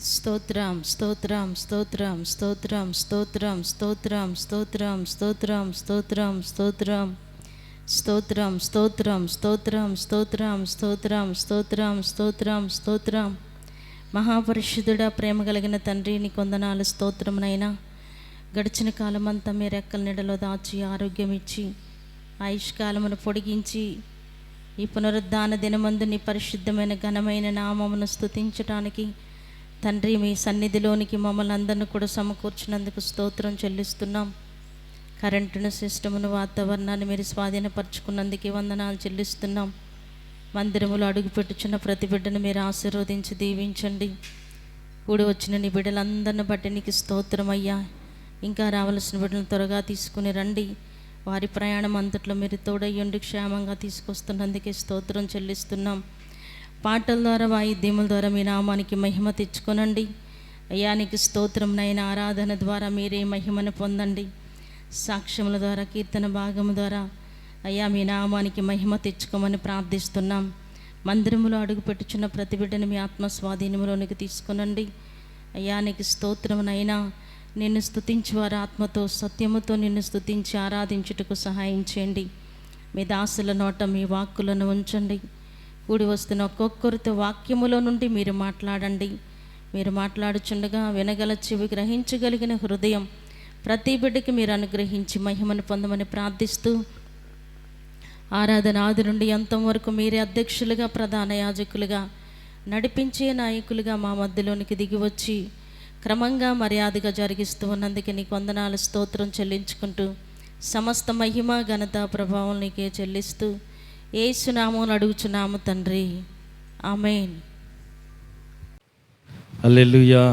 స్తోత్రం స్తోత్రం స్తోత్రం స్తోత్రం స్తోత్రం స్తోత్రం స్తోత్రం స్తోత్రం స్తోత్రం స్తోత్రం స్తోత్రం స్తోత్రం స్తోత్రం స్తోత్రం స్తోత్రం స్తోత్రం స్తోత్రం స్తోత్రం. మహాపరిశుద్ధుడా, ప్రేమ కలిగిన తండ్రి, నీ కొందనాలు స్తోత్రమునైనా. గడిచిన కాలమంతా మీ రెక్కల నీడలో దాచి ఆరోగ్యం ఇచ్చి ఆయుష్కాలమును పొడిగించి ఈ పునరుద్ధాన దినమందు నీ పరిశుద్ధమైన ఘనమైన నామమును స్తుతించటానికి తండ్రి మీ సన్నిధిలోనికి మమ్మల్ని అందరిని కూడా సమకూర్చినందుకు స్తోత్రం చెల్లిస్తున్నాం. కరెంటును, సిస్టమును, వాతావరణాన్ని మీరు స్వాధీనపరచుకున్నందుకు వందనాలు చెల్లిస్తున్నాం. మందిరములో అడుగుపెట్టుచున్న ప్రతి బిడ్డను మీరు ఆశీర్వదించి దీవించండి. కూడి వచ్చిన నీ బిడ్డలందరిని బట్టి నీకు స్తోత్రం అయ్యా. ఇంకా రావాల్సిన బిడ్డలను త్వరగా తీసుకుని రండి. వారి ప్రయాణం అంతట్లో మీరు తోడయ్యుండి క్షేమంగా తీసుకొస్తున్నందుకే స్తోత్రం చెల్లిస్తున్నాం. పాటల ద్వారా, వాయిద్యముల ద్వారా మీ నామానికి మహిమ తెచ్చుకొనండి అయ్యా. నీకు స్తోత్రం నైనా. ఆరాధన ద్వారా మీరే మహిమను పొందండి. సాక్ష్యముల ద్వారా, కీర్తన భాగము ద్వారా అయ్యా మీ నామానికి మహిమ తెచ్చుకోమని ప్రార్థిస్తున్నాం. మందిరములో అడుగుపెట్టుచున్న ప్రతి బిడ్డను మీ ఆత్మ స్వాధీనములోనికి తీసుకొనండి అయ్యా. నీకు స్తోత్రమునైనా. నిన్ను స్తుతించి వారి ఆత్మతో సత్యముతో నిన్ను స్తుతించి ఆరాధించుటకు సహాయం చేయండి. మీ దాసుల నోట మీ వాక్కులను ఉంచండి. కూడి వస్తున్న ఒక్కొక్కరితో వాక్యములో నుండి మీరు మాట్లాడండి. మీరు మాట్లాడుచుండగా వినగల చెవి, గ్రహించగలిగిన హృదయం ప్రతి బిడ్డకి మీరు అనుగ్రహించి మహిమను పొందమని ప్రార్థిస్తూ, ఆరాధన ఆది నుండి అంతం వరకు మీరే అధ్యక్షులుగా, ప్రధాన యాజకులుగా, నడిపించే నాయకులుగా మా మధ్యలోనికి దిగి వచ్చి క్రమంగా మర్యాదగా జరిగిస్తూ ఉన్నందుకు నీకు వందనాలు స్తోత్రం చెల్లించుకుంటూ, సమస్త మహిమ ఘనత ప్రభావం నీకే చెల్లిస్తూ యేసు నామమున అడుగుచున్నాము తండ్రి, ఆమేన్. హల్లెలూయా.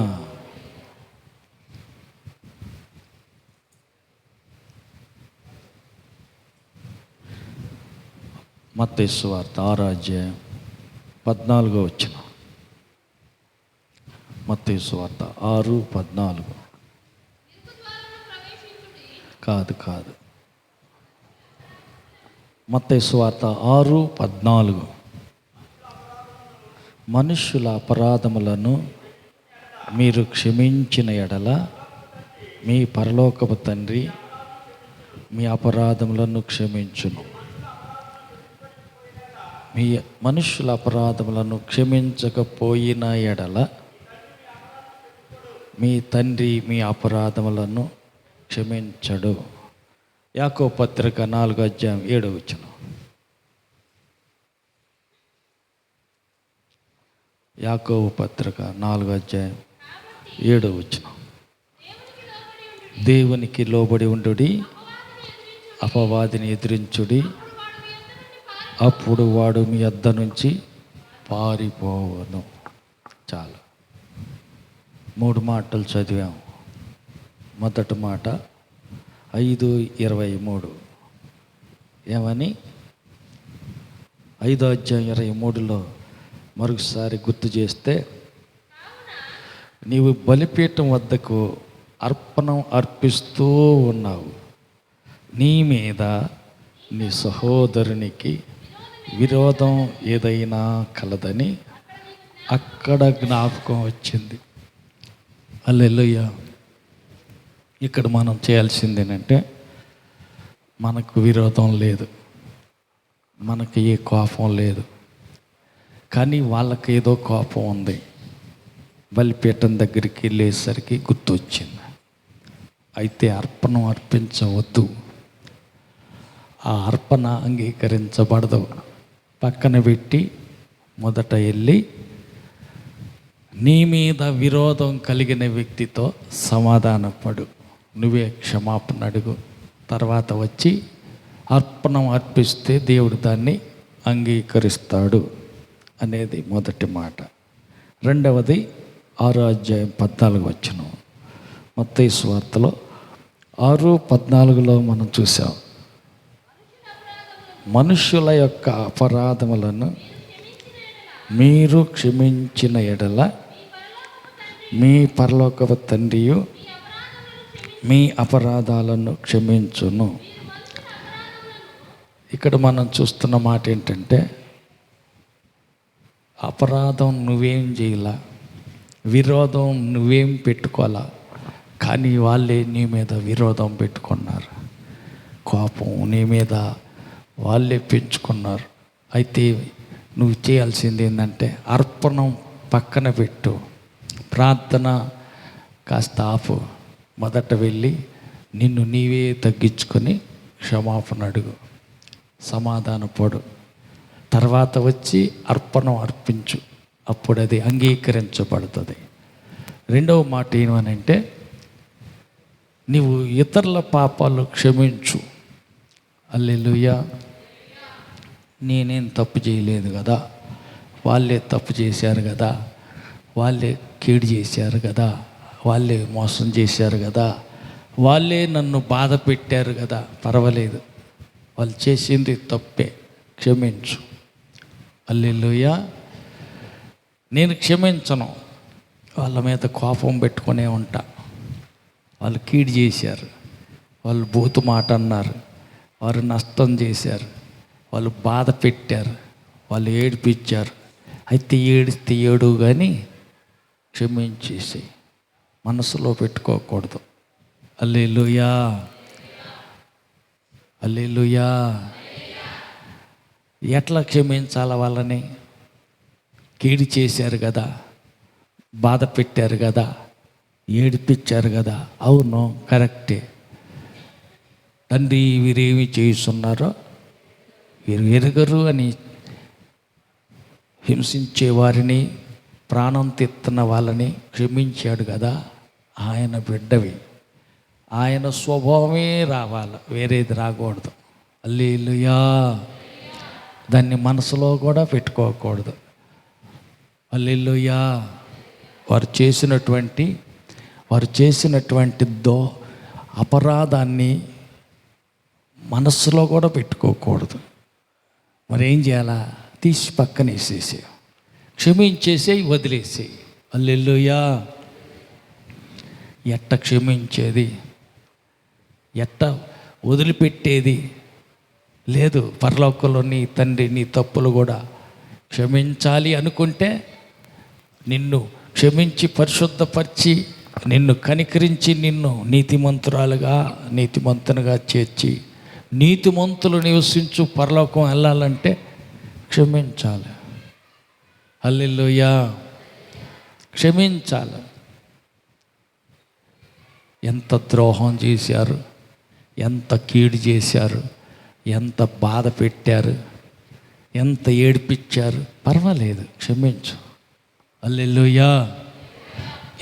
మత్తయి సువార్త 6వ అధ్యాయం 14వ వచనం. మత్తయి సువార్త 6:14. కాదు మత్తయి సువార్త 6:14. మనుష్యుల అపరాధములను మీరు క్షమించిన ఎడల మీ పరలోకపు తండ్రి మీ అపరాధములను క్షమించును. మీ మనుష్యుల అపరాధములను క్షమించకపోయిన ఎడల మీ తండ్రి మీ అపరాధములను క్షమించడు. యాకోబు పత్రిక 4వ అధ్యాయం 7వ వచనం. యాకోబు పత్రిక 4వ అధ్యాయం 7వ వచనం. దేవునికి లోబడి ఉండుడి, అపవాదిని ఎదిరించుడి, అప్పుడు వాడు మీ యొద్ద నుంచి పారిపోవను. చాలు. 3 మాటలు చదివాము. మొదటి మాట 5:23. ఏమని? 5వ అధ్యాయం 23లో మరొకసారి గుర్తు చేస్తే, నీవు బలిపీఠం వద్దకు అర్పణం అర్పిస్తూ ఉన్నావు, నీ మీద నీ సహోదరునికి విరోధం ఏదైనా కలదని అక్కడ జ్ఞాపకం వచ్చింది. హల్లెలూయా. ఇక్కడ మనం చేయాల్సింది ఏంటంటే, మనకు విరోధం లేదు, మనకి ఏ కోపం లేదు, కానీ వాళ్ళకి ఏదో కోపం ఉంది. బలిపీఠం దగ్గరికి వెళ్ళేసరికి గుర్తొచ్చింది. అయితే అర్పణం అర్పించవద్దు, ఆ అర్పణ అంగీకరించబడదు. పక్కన పెట్టి మొదట వెళ్ళి నీ మీద విరోధం కలిగిన వ్యక్తితో సమాధానపడు, నువ్వే క్షమాపణ అడుగు, తర్వాత వచ్చి అర్పణం అర్పిస్తే దేవుడు దాన్ని అంగీకరిస్తాడు అనేది మొదటి మాట. రెండవది 6వ అధ్యాయం 14వ వచనం. మత్తయి సువార్తలో 6:14లో మనం చూసాం, మనుష్యుల యొక్క అపరాధములను మీరు క్షమించిన ఎడల మీ పరలోకపు తండ్రియు మీ అపరాధాలను క్షమించును. ఇక్కడ మనం చూస్తున్న మాట ఏంటంటే, అపరాధం నువ్వేం చేయాల, విరోధం నువ్వేం పెట్టుకోవాలా, కానీ వాళ్ళే నీ మీద విరోధం పెట్టుకున్నారు. కోపం నీ మీద వాళ్ళే పెంచుకున్నారు. అయితే నువ్వు చేయాల్సింది ఏంటంటే అర్పణం పక్కన పెట్టు, ప్రార్థన కాస్త ఆపు. మొదట వెళ్ళి నిన్ను నీవే తగ్గించుకొని క్షమాపణ అడుగు, సమాధానపడు. తర్వాత వచ్చి అర్పణం అర్పించు, అప్పుడు అది అంగీకరించబడుతుంది. రెండవ మాట ఏమనంటే నీవు ఇతరుల పాపాలు క్షమించు. హల్లెలూయా. నేనేం తప్పు చేయలేదు కదా, వాళ్ళే తప్పు చేశారు కదా, వాళ్ళే కీడు చేశారు కదా, వాళ్ళే మోసం చేశారు కదా, వాళ్ళే నన్ను బాధ పెట్టారు కదా, పర్వాలేదు, వాళ్ళు చేసింది తప్పే, క్షమించు. హల్లెలూయా. నేను క్షమించను, వాళ్ళ మీద కోపం పెట్టుకునే ఉంటా. వాళ్ళు కీడు చేశారు, వాళ్ళు బూతు మాట అన్నారు, వారు నష్టం చేశారు, వాళ్ళు బాధ పెట్టారు, వాళ్ళు ఏడిపించారు. అయితే ఏడిస్తే ఏడు కానీ క్షమించేసి మనసులో పెట్టుకోకూడదు. హల్లెలూయా, హల్లెలూయా. ఎట్లా క్షమించాల వాళ్ళని? కీడు చేశారు కదా, బాధ పెట్టారు కదా, ఏడిపించారు కదా, అవును కరెక్టే. తండ్రి వీరేమి చేస్తున్నారో వీరు ఎరుగరు అని హింసించే వారిని, ప్రాణం తెస్తున్న వాళ్ళని క్షమించాడు కదా. ఆయన బిడ్డవి, ఆయన స్వభావమే రావాలి, వేరేది రాకూడదు. హల్లెలూయా. దాన్ని మనసులో కూడా పెట్టుకోకూడదు. హల్లెలూయా. వారు చేసినటువంటి అపరాధాన్ని మనస్సులో కూడా పెట్టుకోకూడదు. మరి ఏం చేయాలా? తీసి పక్కన వేసేసి క్షమించేసేయి, వదిలేసేయి. హల్లెలూయా. ఎట్ట క్షమించేది, ఎట్ట వదిలిపెట్టేది లేదు. పరలోకంలో నీ తండ్రి నీ తప్పులు కూడా క్షమించాలి అనుకుంటే నిన్ను క్షమించి పరిశుద్ధపరిచి నిన్ను కనికరించి నిన్ను నీతిమంతునిగా చేర్చి నీతిమంతులు నివసించు పరలోకం వెళ్ళాలంటే క్షమించాలి. హల్లెలూయా. క్షమించాలి. ఎంత ద్రోహం చేశారు, ఎంత కీడు చేశారు, ఎంత బాధ పెట్టారు, ఎంత ఏడిపించారు, పర్వాలేదు, క్షమించు. హల్లెలూయా.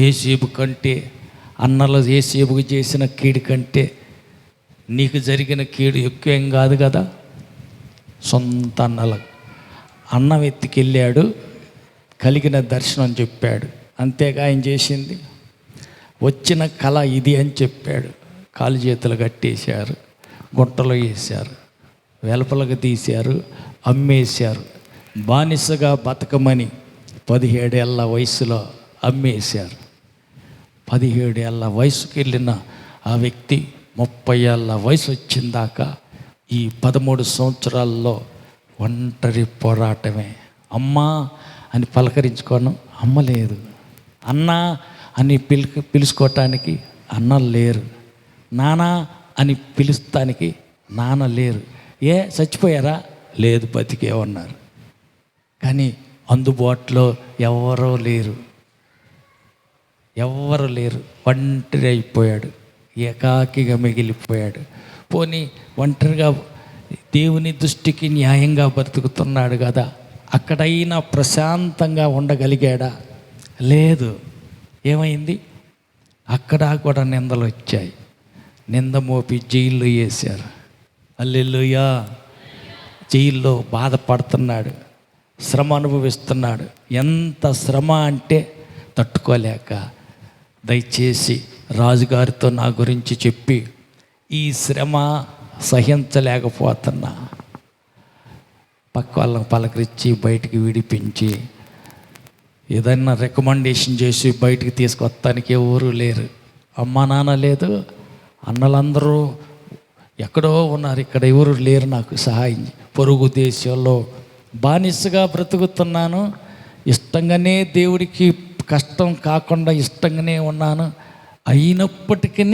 యేసేపు కంటే, అన్నలు యేసేపుకు చేసిన కీడు కంటే నీకు జరిగిన కీడు ఎక్కువేం కాదు కదా. సొంత అన్నం ఎత్తుకెళ్ళాడు, కలిగిన దర్శనం చెప్పాడు, అంతేగా ఆయన చేసింది. వచ్చిన కళ ఇది అని చెప్పాడు. కాలు చేతులు కట్టేశారు, గుట్టలో వేశారు, వెలుపలకు తీశారు, అమ్మేశారు. బానిసగా బతకమని 17 ఏళ్ళ వయసులో అమ్మేశారు. 17 ఏళ్ళ వయసుకి వెళ్ళిన ఆ వ్యక్తి 30 ఏళ్ళ వయసు వచ్చిందాక ఈ 13 సంవత్సరాల్లో ఒంటరి పోరాటమే. అమ్మా అని పలకరించుకోను అమ్మ లేదు, అన్నా అని పిలుచుకోవటానికి అన్న లేరు, నానా అని పిలుస్తానికి నాన్న లేరు. చచ్చిపోయారా? లేదు, బతికే ఉన్నారు. కానీ అందుబాటులో ఎవరూ లేరు. ఒంటరి అయిపోయాడు, ఏకాకిగా మిగిలిపోయాడు. పోనీ ఒంటరిగా దేవుని దృష్టికి న్యాయంగా బ్రతుకుతున్నాడు కదా, అక్కడైనా ప్రశాంతంగా ఉండగలిగాడా? లేదు. ఏమైంది? అక్కడ కూడా నిందలు వచ్చాయి. నింద మోపి జైల్లో వేశారు. హల్లెలూయా. జైల్లో బాధపడుతున్నాడు, శ్రమ అనుభవిస్తున్నాడు. ఎంత శ్రమ అంటే తట్టుకోలేక దయచేసి రాజుగారితో నా గురించి చెప్పి ఈ శ్రమ సహించలేకపోతున్నా, పక్క వాళ్ళని పలకరించి బయటికి విడిపించి ఏదైనా రికమెండేషన్ చేసి బయటికి తీసుకొస్తానికి ఎవరు లేరు. అమ్మ నాన్న లేదు, అన్నలందరూ ఎక్కడో ఉన్నారు, ఇక్కడ ఎవరు లేరు నాకు సహాయం. పొరుగు దేశంలో బానిసగా బ్రతుకుతున్నాను, ఇష్టంగానే దేవుడికి కష్టం కాకుండా ఇష్టంగానే ఉన్నాను. అయినప్పటికీ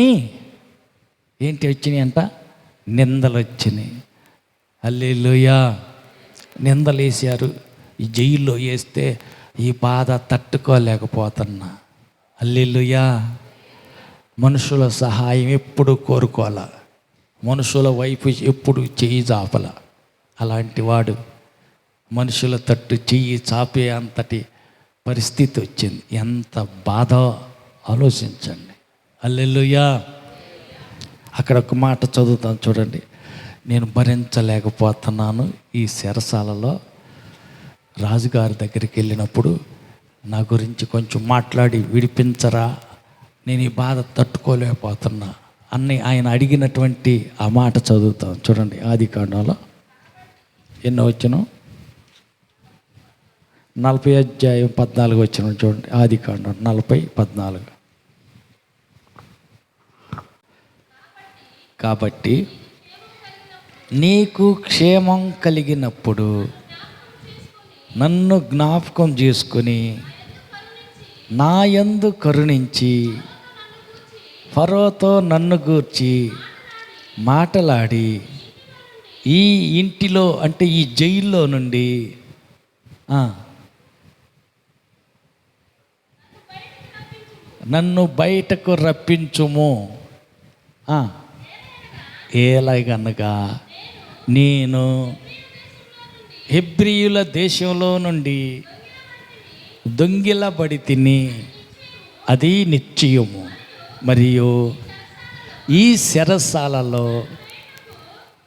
ఏంటి వచ్చినాయి అంట? నిందలు వచ్చినాయి. హల్లెలూయా. నిందలు వేసారు. ఈ జైల్లో వేస్తే ఈ బాధ తట్టుకోలేకపోతున్నా. హల్లెలూయా. మనుషుల సహాయం ఎప్పుడు కోరుకోవాలా, మనుషుల వైపు ఎప్పుడు చెయ్యి చాపల. అలాంటి వాడు మనుషుల తట్టు చెయ్యి చాపే అంతటి పరిస్థితి వచ్చింది. ఎంత బాధ ఆలోచించండి. హల్లెలూయా. అక్కడ ఒక మాట చదువుతాను చూడండి. నేను భరించలేకపోతున్నాను. ఈ చెరసాలలో రాజుగారి దగ్గరికి వెళ్ళినప్పుడు నా గురించి కొంచెం మాట్లాడి విడిపించరా, నేను ఈ బాధ తట్టుకోలేకపోతున్నా అని ఆయన అడిగినటువంటి ఆ మాట చదువుతాం చూడండి. ఆదికాండంలో ఎన్నో వచనం? 40 వచనం చూడండి. ఆదికాండం 40:14. కాబట్టి నీకు క్షేమం కలిగినప్పుడు నన్ను జ్ఞాపకం చేసుకొని నా యందు కరుణించి ఫరోతో నన్ను గూర్చి మాటలాడి ఈ ఇంటిలో అంటే ఈ జైల్లో నుండి నన్ను బయటకు రప్పించుము. ఏలగనగా నేను హెబ్రీయుల దేశంలో నుండి దొంగిలబడి తిని అది నిశ్చయము. మరియు ఈ చెరసాలలో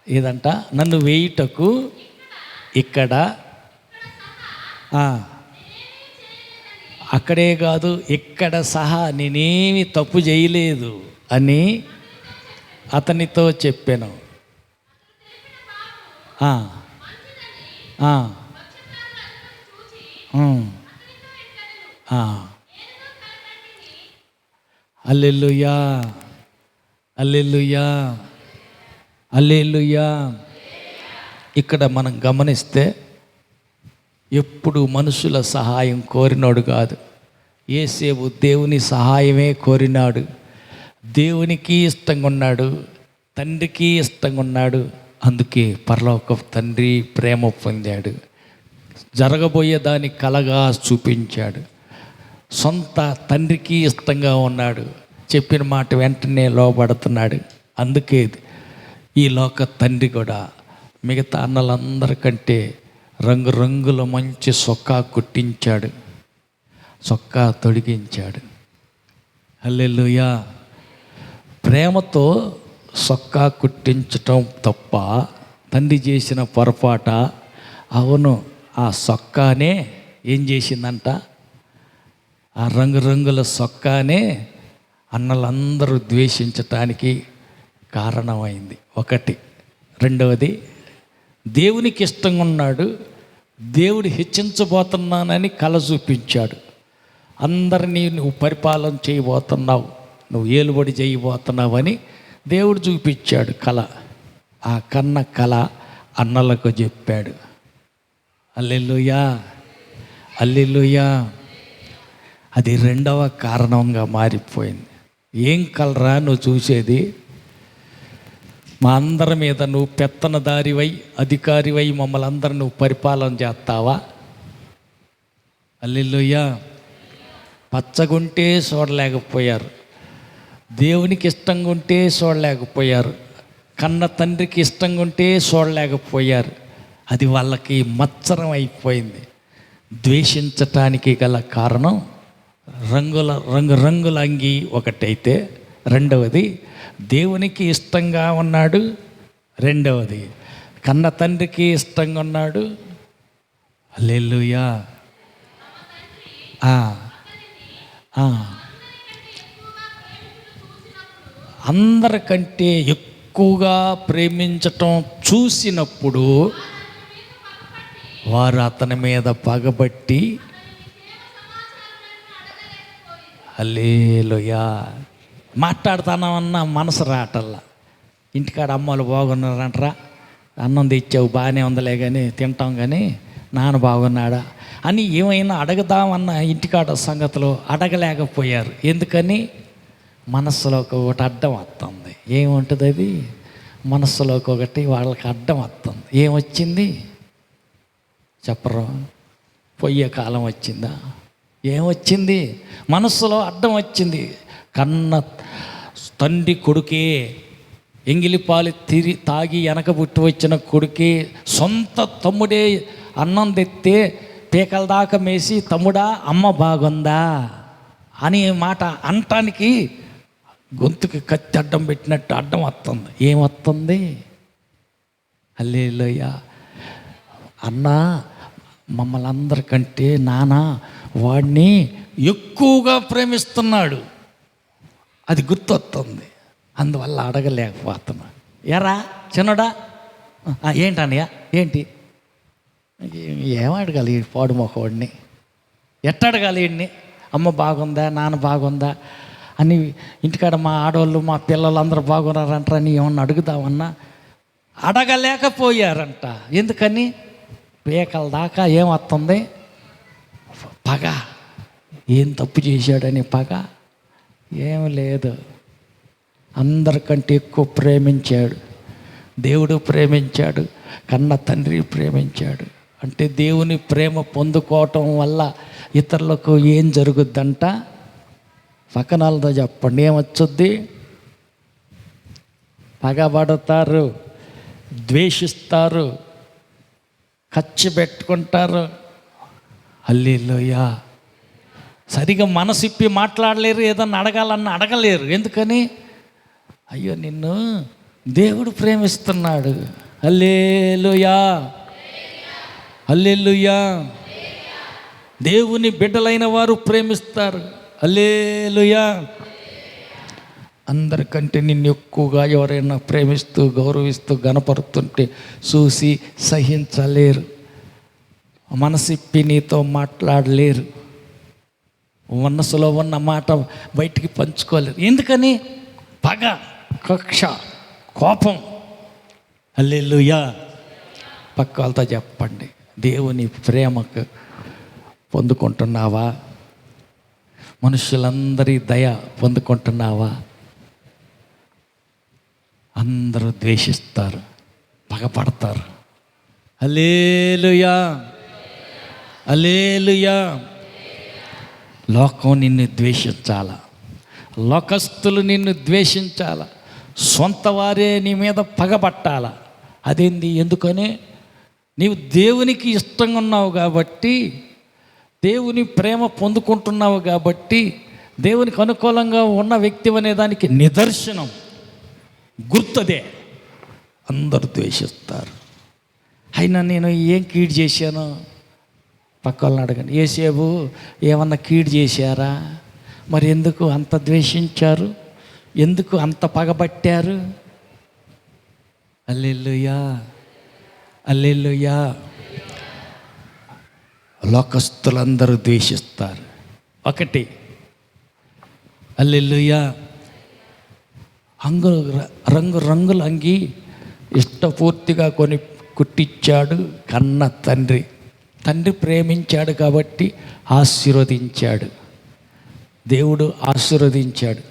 ఏదంట నన్ను వేయుటకు ఇక్కడ అక్కడే కాదు ఇక్కడ సహా నేనేమి తప్పు చేయలేదు అని అతనితో చెప్పాను. హల్లెలూయా, హల్లెలూయా, హల్లెలూయా. ఇక్కడ మనం గమనిస్తే ఎప్పుడు మనుషుల సహాయం కోరినాడు కాదు. యేసేపు దేవుని సహాయమే కోరినాడు. దేవునికి ఇష్టంగా ఉన్నాడు, తండ్రికి ఇష్టంగా ఉన్నాడు. అందుకే పరలోక తండ్రి ప్రేమ పొందాడు. జరగబోయే దాన్ని కలగా చూపించాడు. సొంత తండ్రికి ఇష్టంగా ఉన్నాడు. చెప్పిన మాట వెంటనే లోబడుతున్నాడు. అందుకే ఈ లోక తండ్రి కూడా మిగతా అన్నలందరికంటే రంగురంగుల మంచి సొక్కా కుట్టించాడు, సొక్కా తొడిగించాడు. హల్లెలూయా. ప్రేమతో సొక్కా కుట్టించటం తప్ప తండ్రి చేసిన పొరపాట? అవును. ఆ సొక్కానే ఏం చేసిందంట? ఆ రంగురంగుల సొక్కానే అన్నలందరూ ద్వేషించటానికి కారణమైంది. ఒకటి. రెండవది, దేవునికి ఇష్టంగా ఉన్నాడు, దేవుడు హెచ్చించబోతున్నానని కల చూపించాడు. అందరినీ నువ్వు పరిపాలన చేయబోతున్నావు, నువ్వు ఏలుబడి చేయబోతున్నావు అని దేవుడు చూపించాడు కళ. ఆ కన్న కళ అన్నలకు చెప్పాడు. హల్లెలూయా, హల్లెలూయా. అది రెండవ కారణంగా మారిపోయింది. ఏం కలరా నువ్వు చూసేది? మా అందరి మీద నువ్వు పెత్తనదారివై అధికారివై మమ్మల్ని అందరూ నువ్వు పరిపాలన చేస్తావా? హల్లెలూయా. పచ్చగుంటే చూడలేకపోయారు, దేవునికి ఇష్టంగా ఉంటే చూడలేకపోయారు, కన్న తండ్రికి ఇష్టంగా ఉంటే చూడలేకపోయారు. అది వాళ్ళకి మత్సరం అయిపోయింది. ద్వేషించటానికి గల కారణం రంగురంగుల అంగి ఒకటైతే, రెండవది దేవునికి ఇష్టంగా ఉన్నాడు, రెండవది కన్న తండ్రికి ఇష్టంగా ఉన్నాడు. హల్లెలూయా. అందరికంటే ఎక్కువగా ప్రేమించటం చూసినప్పుడు వారు అతని మీద పగబట్టి, హల్లెలూయా, మాట్లాడుతానమన్నా మనసు రాటల్లా. ఇంటికాడ అమ్మలు బాగున్నారంటరా, అన్నం తెచ్చావు బాగానే ఉందలే కానీ తింటాం, కానీ నాన్న బాగున్నాడా అని ఏమైనా అడగదామన్న ఇంటికాడ సంగతులు అడగలేకపోయారు. ఎందుకని? మనస్సులోకి ఒకటి అడ్డం వస్తుంది. ఏముంటుంది అది? మనస్సులోకి ఒకటి వాళ్ళకి అడ్డం వస్తుంది. ఏమొచ్చింది చెప్పరు? పోయే కాలం వచ్చిందా? ఏమొచ్చింది? మనస్సులో అడ్డం వచ్చింది. కన్న తండ్రి కొడుకే, ఎంగిలిపాలు తాగి వెనక పుట్టి వచ్చిన కొడుకే, సొంత తమ్ముడే అన్నం తెస్తే పీకల దాకా మేసి, తమ్ముడా అమ్మ బాగుందా అని మాట అనటానికి గొంతుకి కత్తి అడ్డం పెట్టినట్టు అడ్డం వస్తుంది. ఏమొస్తుంది? హల్లెలూయా. అన్నా మమ్మల్ని అందరికంటే నాన్న వాడిని ఎక్కువగా ప్రేమిస్తున్నాడు, అది గుర్తొస్తుంది. అందువల్ల అడగలేకపోతున్నా. ఎరా చిన్నడా ఏంటన్నయ్య ఏంటి? ఏమడగాలి ఈ పాడు మొక్కవాడిని? ఎట్టడగాలి వీడిని? అమ్మ బాగుందా, నాన్న బాగుందా అని ఇంటికాడ మా ఆడవాళ్ళు మా పిల్లలు అందరూ బాగున్నారంటారని ఏమన్నా అడుగుదామన్నా అడగలేకపోయారంట. ఎందుకని? పేకల దాకా ఏమొస్తుంది? పగ. ఏం తప్పు చేశాడని పగ? ఏం లేదు. అందరికంటే ఎక్కువ ప్రేమించాడు దేవుడు, ప్రేమించాడు, కన్న తండ్రి ప్రేమించాడు. అంటే దేవుని ప్రేమ పొందుకోవటం వల్ల ఇతరులకు ఏం జరుగుద్దంట? పక్కనాలతో చెప్పండి, ఏమొచ్చుద్ది? పగబడతారు, ద్వేషిస్తారు, ఖర్చు పెట్టుకుంటారు. హల్లెలూయా. సరిగా మనసిప్పి మాట్లాడలేరు, ఏదన్నా అడగాలన్నా అడగలేరు. ఎందుకని? అయ్యో నిన్ను దేవుడు ప్రేమిస్తున్నాడు. హల్లెలూయా, హల్లెలూయా. దేవుని బిడ్డలైన వారు ప్రేమిస్తారు. హల్లెలూయా. అందరికంటే నిన్ను ఎక్కువగా ఎవరైనా ప్రేమిస్తూ గౌరవిస్తూ గణపరుతుంటే చూసి సహించలేరు, మనసిప్పి నీతో మాట్లాడలేరు, మనసులో ఉన్న మాట బయటికి పంచుకోలేరు. ఎందుకని? పగ, కక్ష, కోపం. హల్లెలూయా. పక్క వాళ్ళతో చెప్పండి, దేవుని ప్రేమకు పొందుకుంటున్నావా? మనుషులందరి దయ పొందుకుంటున్నావా? అందరూ ద్వేషిస్తారు, పగపడతారు. హల్లెలూయా, హల్లెలూయా. లోకం నిన్ను ద్వేషించాల, లోకస్తులు నిన్ను ద్వేషించాల, సొంత వారే నీ మీద పగబట్టాల. అదేంది? ఎందుకని? నీవు దేవునికి ఇష్టంగా ఉన్నావు కాబట్టి, దేవుని ప్రేమ పొందుకుంటున్నావు కాబట్టి, దేవునికి అనుకూలంగా ఉన్న వ్యక్తి అనే దానికి నిదర్శనం, గుర్తుదే. అందరూ ద్వేషిస్తారు. అయినా నేను ఏం కీడు చేశాను? పక్క వాళ్ళని అడగండి. యేసేపు ఏమన్నా కీడు చేశారా? మరి ఎందుకు అంత ద్వేషించారు? ఎందుకు అంత పగబట్టారు? హల్లెలూయా, హల్లెలూయా. లోకస్తులందరూ ద్వేషిస్తారు. ఒకటి, హల్లెలూయా. రంగుల అంగి ఇష్టపూర్తిగా కొని కుట్టించాడు కన్న తండ్రి. తండ్రి ప్రేమించాడు కాబట్టి ఆశీర్వదించాడు. దేవుడు ఆశీర్వదించాడు.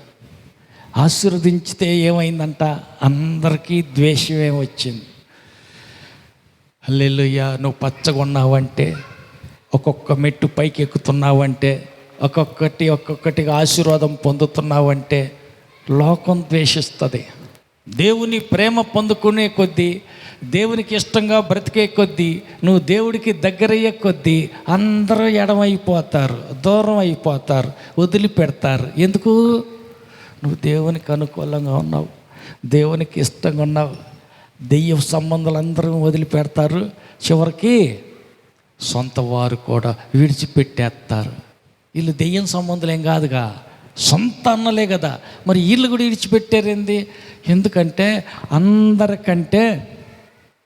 ఆశీర్వదించితే ఏమైందంట? అందరికీ ద్వేషమే వచ్చింది. హల్లెలూయా. నువ్వు పచ్చగొన్నావంటే, ఒక్కొక్క మెట్టు పైకి ఎక్కుతున్నావంటే, ఒక్కొక్కటిగా ఆశీర్వాదం పొందుతున్నావంటే లోకం ద్వేషిస్తుంది. దేవుని ప్రేమ పొందుకునే కొద్దీ, దేవునికి ఇష్టంగా బ్రతికే కొద్దీ, నువ్వు దేవుడికి దగ్గరయ్యే కొద్దీ అందరూ ఎడమైపోతారు, దూరం అయిపోతారు, వదిలిపెడతారు. ఎందుకు? నువ్వు దేవునికి అనుకూలంగా ఉన్నావు, దేవునికి ఇష్టంగా ఉన్నావు. దెయ్య సంబంధాలు అందరూ వదిలిపెడతారు, చివరికి సొంత వారు కూడా విడిచిపెట్టేస్తారు. వీళ్ళు దెయ్యం సంబంధాలు ఏం కాదుగా, సొంత అన్నలే కదా. మరి వీళ్ళు కూడా విడిచిపెట్టారేంది? ఎందుకంటే అందరికంటే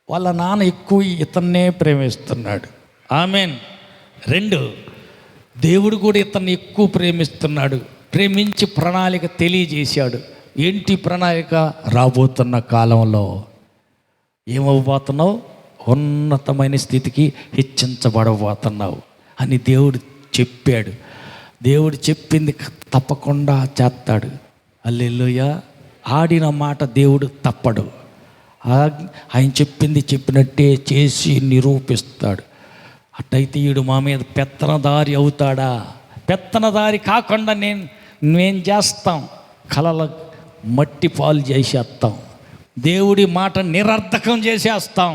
వాళ్ళ నాన్న ఎక్కువ ఇతన్నే ప్రేమిస్తున్నాడు. ఆమెన్. 2, దేవుడు కూడా ఇతన్ని ఎక్కువ ప్రేమిస్తున్నాడు. ప్రేమించి ప్రణాళిక తెలియజేశాడు. ఏంటి ప్రణాళిక? రాబోతున్న కాలంలో ఏమవ్వబోతున్నావు? ఉన్నతమైన స్థితికి హెచ్చించబడబోతున్నావు అని దేవుడు చెప్పాడు. దేవుడు చెప్పింది తప్పకుండా చేస్తాడు. హల్లెలూయా. ఆడిన మాట దేవుడు తప్పడు. ఆయన చెప్పింది చెప్పినట్టే చేసి నిరూపిస్తాడు. అట్టయితే వీడు మా మీద పెత్తనదారి అవుతాడా? పెత్తనదారి కాకుండా నేను చేస్తాం, కలల మట్టి పాలు చేసేస్తాం, దేవుడి మాట నిరర్థకం చేసేస్తాం.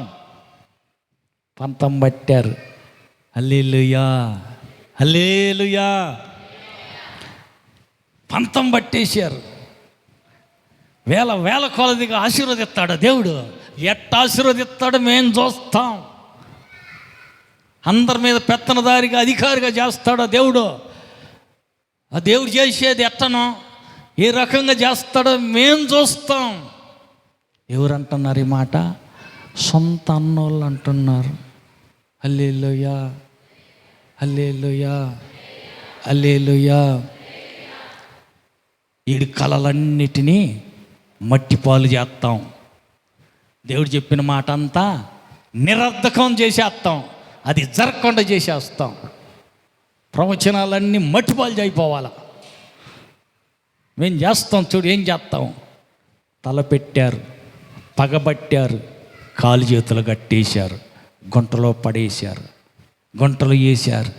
పంతం పట్టారు. హల్లెలూయా, హల్లెలూయా. పంతం పట్టేశారు. వేల కొలదిగా ఆశీర్వదిస్తాడు దేవుడు. ఎట్ట ఆశీర్వదిస్తాడు మేము చూస్తాం. అందరి మీద పెత్తనదారిగా అధికారిగా చేస్తాడో దేవుడు. ఆ దేవుడు చేసేది ఎట్టనో ఏ రకంగా చేస్తాడో మేము చూస్తాం. ఎవరు అంటున్నారు ఈ మాట? సొంత అన్నోళ్ళు అంటున్నారు. హల్లెలూయా, హల్లెలూయా, హల్లెలూయా. ఈడి కలలన్నిటినీ మట్టి పాలు చేస్తాం. దేవుడు చెప్పిన మాట అంతా నిరర్ధకం చేసేస్తాం, అది జరగకుండా చేసేస్తాం. ప్రవచనాలన్నీ మట్టిపాలు అయిపోవాలా. మేము చేస్తాం. చూడు ఏం చేస్తాం? తల పెట్టారు, పగబట్టారు, కాలు చేతులు కట్టేశారు, గుంటలో పడేశారు, గుంటలు వేశారు.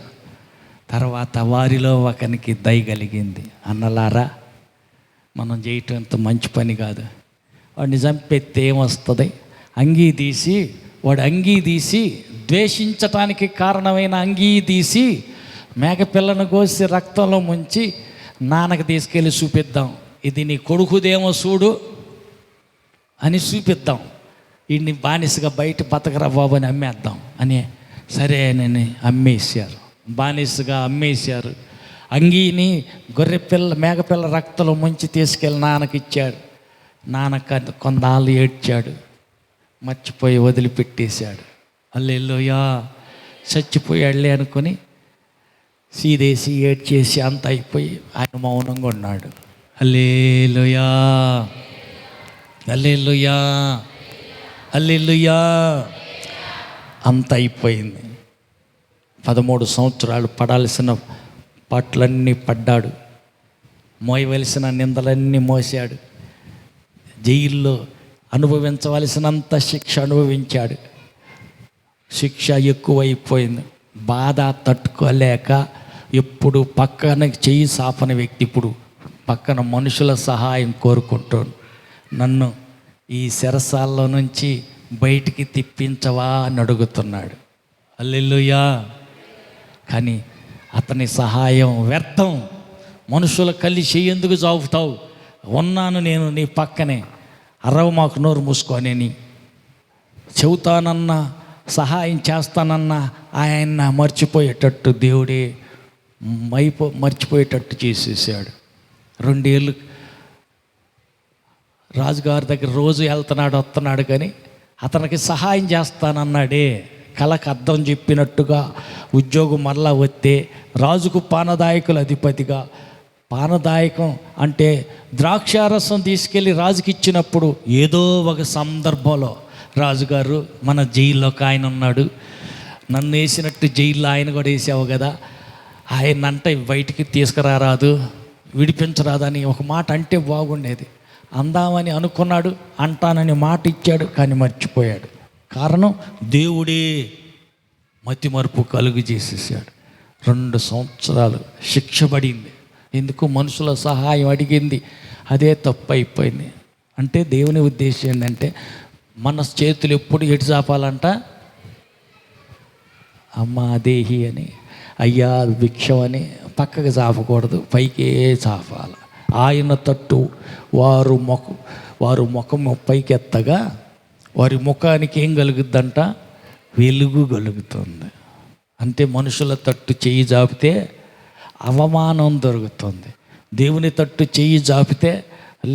తర్వాత వారిలో ఒకనికి దయ కలిగింది. అన్నలారా, మనం చేయటం అంత మంచి పని కాదు. వాడిని చంపెత్తే ఏమొస్తుంది? వాడు అంగీ తీసి ద్వేషించటానికి కారణమైన అంగీ తీసి మేకపిల్లను కోసి రక్తంలో ముంచి నాన్నకు తీసుకెళ్ళి చూపిద్దాం. ఇది నీ కొడుకుదేమో చూడు అని చూపిద్దాం. వీడిని బానిసగా బయట బతకరా బాబు అని అమ్మేద్దాం అని సరే అని అమ్మేశారు. బానిసగా అమ్మేశారు. అంగీని మేకపిల్ల రక్తంలో ముంచి తీసుకెళ్ళి నాన్నకి ఇచ్చాడు. నాన్న కొందాళ్ళు ఏడ్చాడు, మర్చిపోయి వదిలిపెట్టేశాడు. హల్లెలూయా. చచ్చిపోయాడులే అనుకుని సీదేసి ఏడ్చేసి అంత అయిపోయి ఆయన మౌనంగా ఉన్నాడు. హల్లెలూయా, హల్లెలూయా, హల్లెలూయా. అంత అయిపోయింది. 13 సంవత్సరాలు పడాల్సిన పాటలన్నీ పడ్డాడు, మోయవలసిన నిందలన్నీ మోసాడు, జైల్లో అనుభవించవలసినంత శిక్ష అనుభవించాడు. శిక్ష ఎక్కువైపోయింది. బాధ తట్టుకోలేక ఎప్పుడు పక్కన చెయ్యి సాపన వ్యక్తి ఇప్పుడు పక్కన మనుషుల సహాయం కోరుకుంటాడు. నన్ను ఈ చెరసాల్లో నుంచి బయటికి తిప్పించవా అని అడుగుతున్నాడు. హల్లెలూయా. కానీ అతని సహాయం వ్యర్థం. మనుషుల కలిసి ఎందుకు చావుతావు? ఉన్నాను నేను నీ పక్కనే, అరవ మాకు నోరు మూసుకొనేని చెబుతానన్నా సహాయం చేస్తానన్నా ఆయన మర్చిపోయేటట్టు దేవుడే మర్చిపోయేటట్టు చేసేసాడు. 2 ఏళ్ళు రాజుగారి దగ్గర రోజు వస్తున్నాడు కానీ అతనికి సహాయం చేస్తానన్నాడే. కళకు అర్థం చెప్పినట్టుగా ఉద్యోగం మరలా వస్తే రాజుకు పానదాయకుల అధిపతిగా, పానదాయకం అంటే ద్రాక్షారసం తీసుకెళ్ళి రాజుకి ఇచ్చినప్పుడు ఏదో ఒక సందర్భంలో రాజుగారు మన జైల్లో ఒక ఆయన ఉన్నాడు, నన్ను వేసినట్టు జైల్లో ఆయన కూడా వేసావు కదా, ఆయన అంటే బయటికి తీసుకురారాదు, విడిపించరాదని ఒక మాట అంటే బాగుండేది. అందామని అనుకున్నాడు, అంటానని మాట ఇచ్చాడు, కానీ మర్చిపోయాడు. కారణం దేవుడే మతి మరుపు కలుగు చేసేసాడు. 2 సంవత్సరాలు శిక్ష పడింది. ఎందుకు? మనుషుల సహాయం అడిగింది, అదే తప్పు అయిపోయింది. అంటే దేవుని ఉద్దేశం ఏంటంటే మన చేతులు ఎప్పుడు ఎటు చాపాలంట? అమ్మా దేహి అని, అయ్యా భిక్షం అని పక్కకు చాపకూడదు, పైకే చాపాలి. ఆయన తట్టు వారు ముఖం పైకెత్తగా వారి ముఖానికి ఏం కలుగుద్దంట? వెలుగు కలుగుతుంది. అంటే మనుషుల తట్టు చెయ్యి జాపితే అవమానం దొరుకుతుంది, దేవుని తట్టు చెయ్యి జాపితే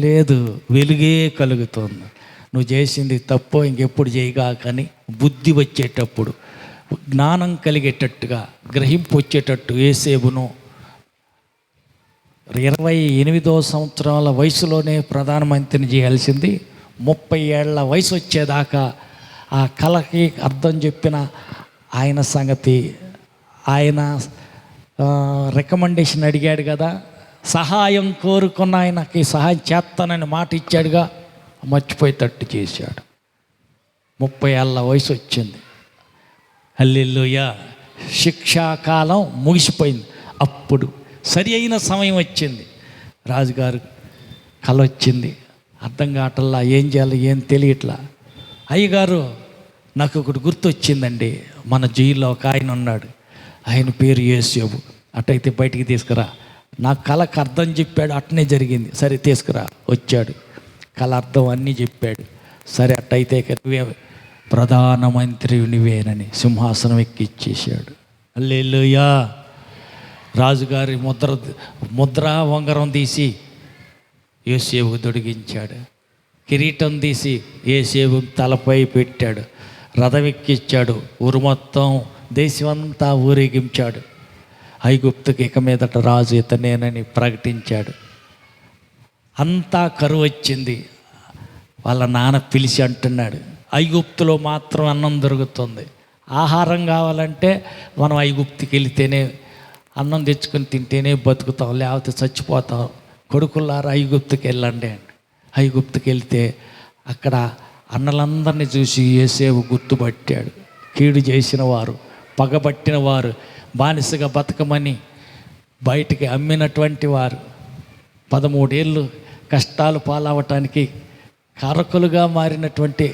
లేదు వెలుగే కలుగుతుంది. నువ్వు చేసింది తప్పో ఇంకెప్పుడు చేయగా కానీ బుద్ధి వచ్చేటప్పుడు, జ్ఞానం కలిగేటట్టుగా, గ్రహింపు వచ్చేటట్టు యేసేపును 28వ సంవత్సరాల వయసులోనే ప్రధానమంత్రిని చేయాల్సింది 30 ఏళ్ల వయసు వచ్చేదాకా ఆ కళకి అర్థం చెప్పిన ఆయన సంగతి, ఆయన రికమెండేషన్ అడిగాడు కదా, సహాయం కోరుకున్న ఆయనకి సహాయం చేస్తానని మాట ఇచ్చాడుగా, మర్చిపోయేటట్టు చేశాడు. 30 ఏళ్ళ వయసు వచ్చింది. హల్లెలూయా. శిక్షాకాలం ముగిసిపోయింది. అప్పుడు సరి అయిన సమయం వచ్చింది. రాజుగారు కల వచ్చింది, అర్థం కావట్లా, ఏం చేయాలి ఏం తెలియట్లా. అయ్యగారు నాకు ఒకటి గుర్తొచ్చిందండి, మన జైల్లో ఒక ఆయన ఉన్నాడు, ఆయన పేరు యేసేపు. అటైతే బయటికి తీసుకురా, నా కళకు అర్థం చెప్పాడు, అట్నే జరిగింది. సరే తీసుకురా. వచ్చాడు, కళ అర్థం అన్నీ చెప్పాడు. సరే అట్టయితే నువ్వే ప్రధానమంత్రి నువ్వేనని సింహాసనం ఎక్కిచ్చేసాడు. హల్లెలూయా. రాజుగారి ముద్ర ఉంగరం తీసి యోసేపు తొడిగించాడు, కిరీటం తీసి యోసేపు తలపై పెట్టాడు, రథం ఎక్కిచ్చాడు, ఊరు మొత్తం దేశమంతా ఊరేగించాడు. ఐగుప్తుకి ఇక మీదట రాజు ఇతనేనని ప్రకటించాడు. అంతా కరువు వచ్చింది. వాళ్ళ నాన్న పిలిచి అంటున్నాడు, ఐగుప్తులో మాత్రం అన్నం దొరుకుతుంది, ఆహారం కావాలంటే మనం ఐగుప్తుకి వెళితేనే అన్నం తెచ్చుకొని తింటేనే బతుకుతాం, లేకపోతే చచ్చిపోతాం. కొడుకులారా ఐగుప్తుకి వెళ్ళండి అండి. ఐగుప్తుకి వెళ్తే అక్కడ అన్నలందరినీ చూసి యోసేపు గుర్తుపట్టాడు. కీడు చేసిన వారు, పగబట్టిన వారు, బానిసగా బతకమని బయటికి అమ్మినటువంటి వారు, 13 ఏళ్ళు కష్టాలు పాలవటానికి కారకులుగా మారినటువంటి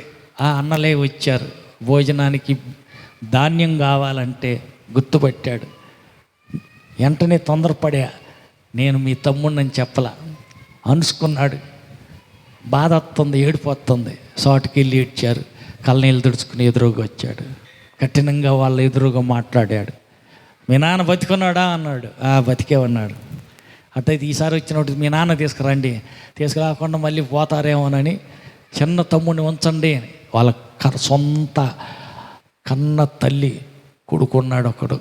ఆ అన్నలే వచ్చారు. భోజనానికి ధాన్యం కావాలంటే గుర్తుపట్టాడు. వెంటనే తొందరపడే, నేను మీ తమ్ముడిని చెప్పలా, అనుసుకున్నాడు. బాధ వస్తుంది, ఏడిపోతుంది. చోటుకి వెళ్ళి ఏడ్చారు. కళ్ళనీళ్ళు తుడుచుకుని ఎదురుగా వచ్చాడు. కఠినంగా వాళ్ళ ఎదురుగా మాట్లాడాడు. మీ నాన్న బతికున్నాడా అన్నాడు. బతికే ఉన్నాడు. అట్టయితే ఈసారి వచ్చినప్పుడు మీ నాన్న తీసుకురండి, తీసుకురాకుండా మళ్ళీ పోతారేమోనని చిన్న తమ్ముడిని ఉంచండి. వాళ్ళ సొంత కన్న తల్లి కొడుకున్నాడు ఒకడు,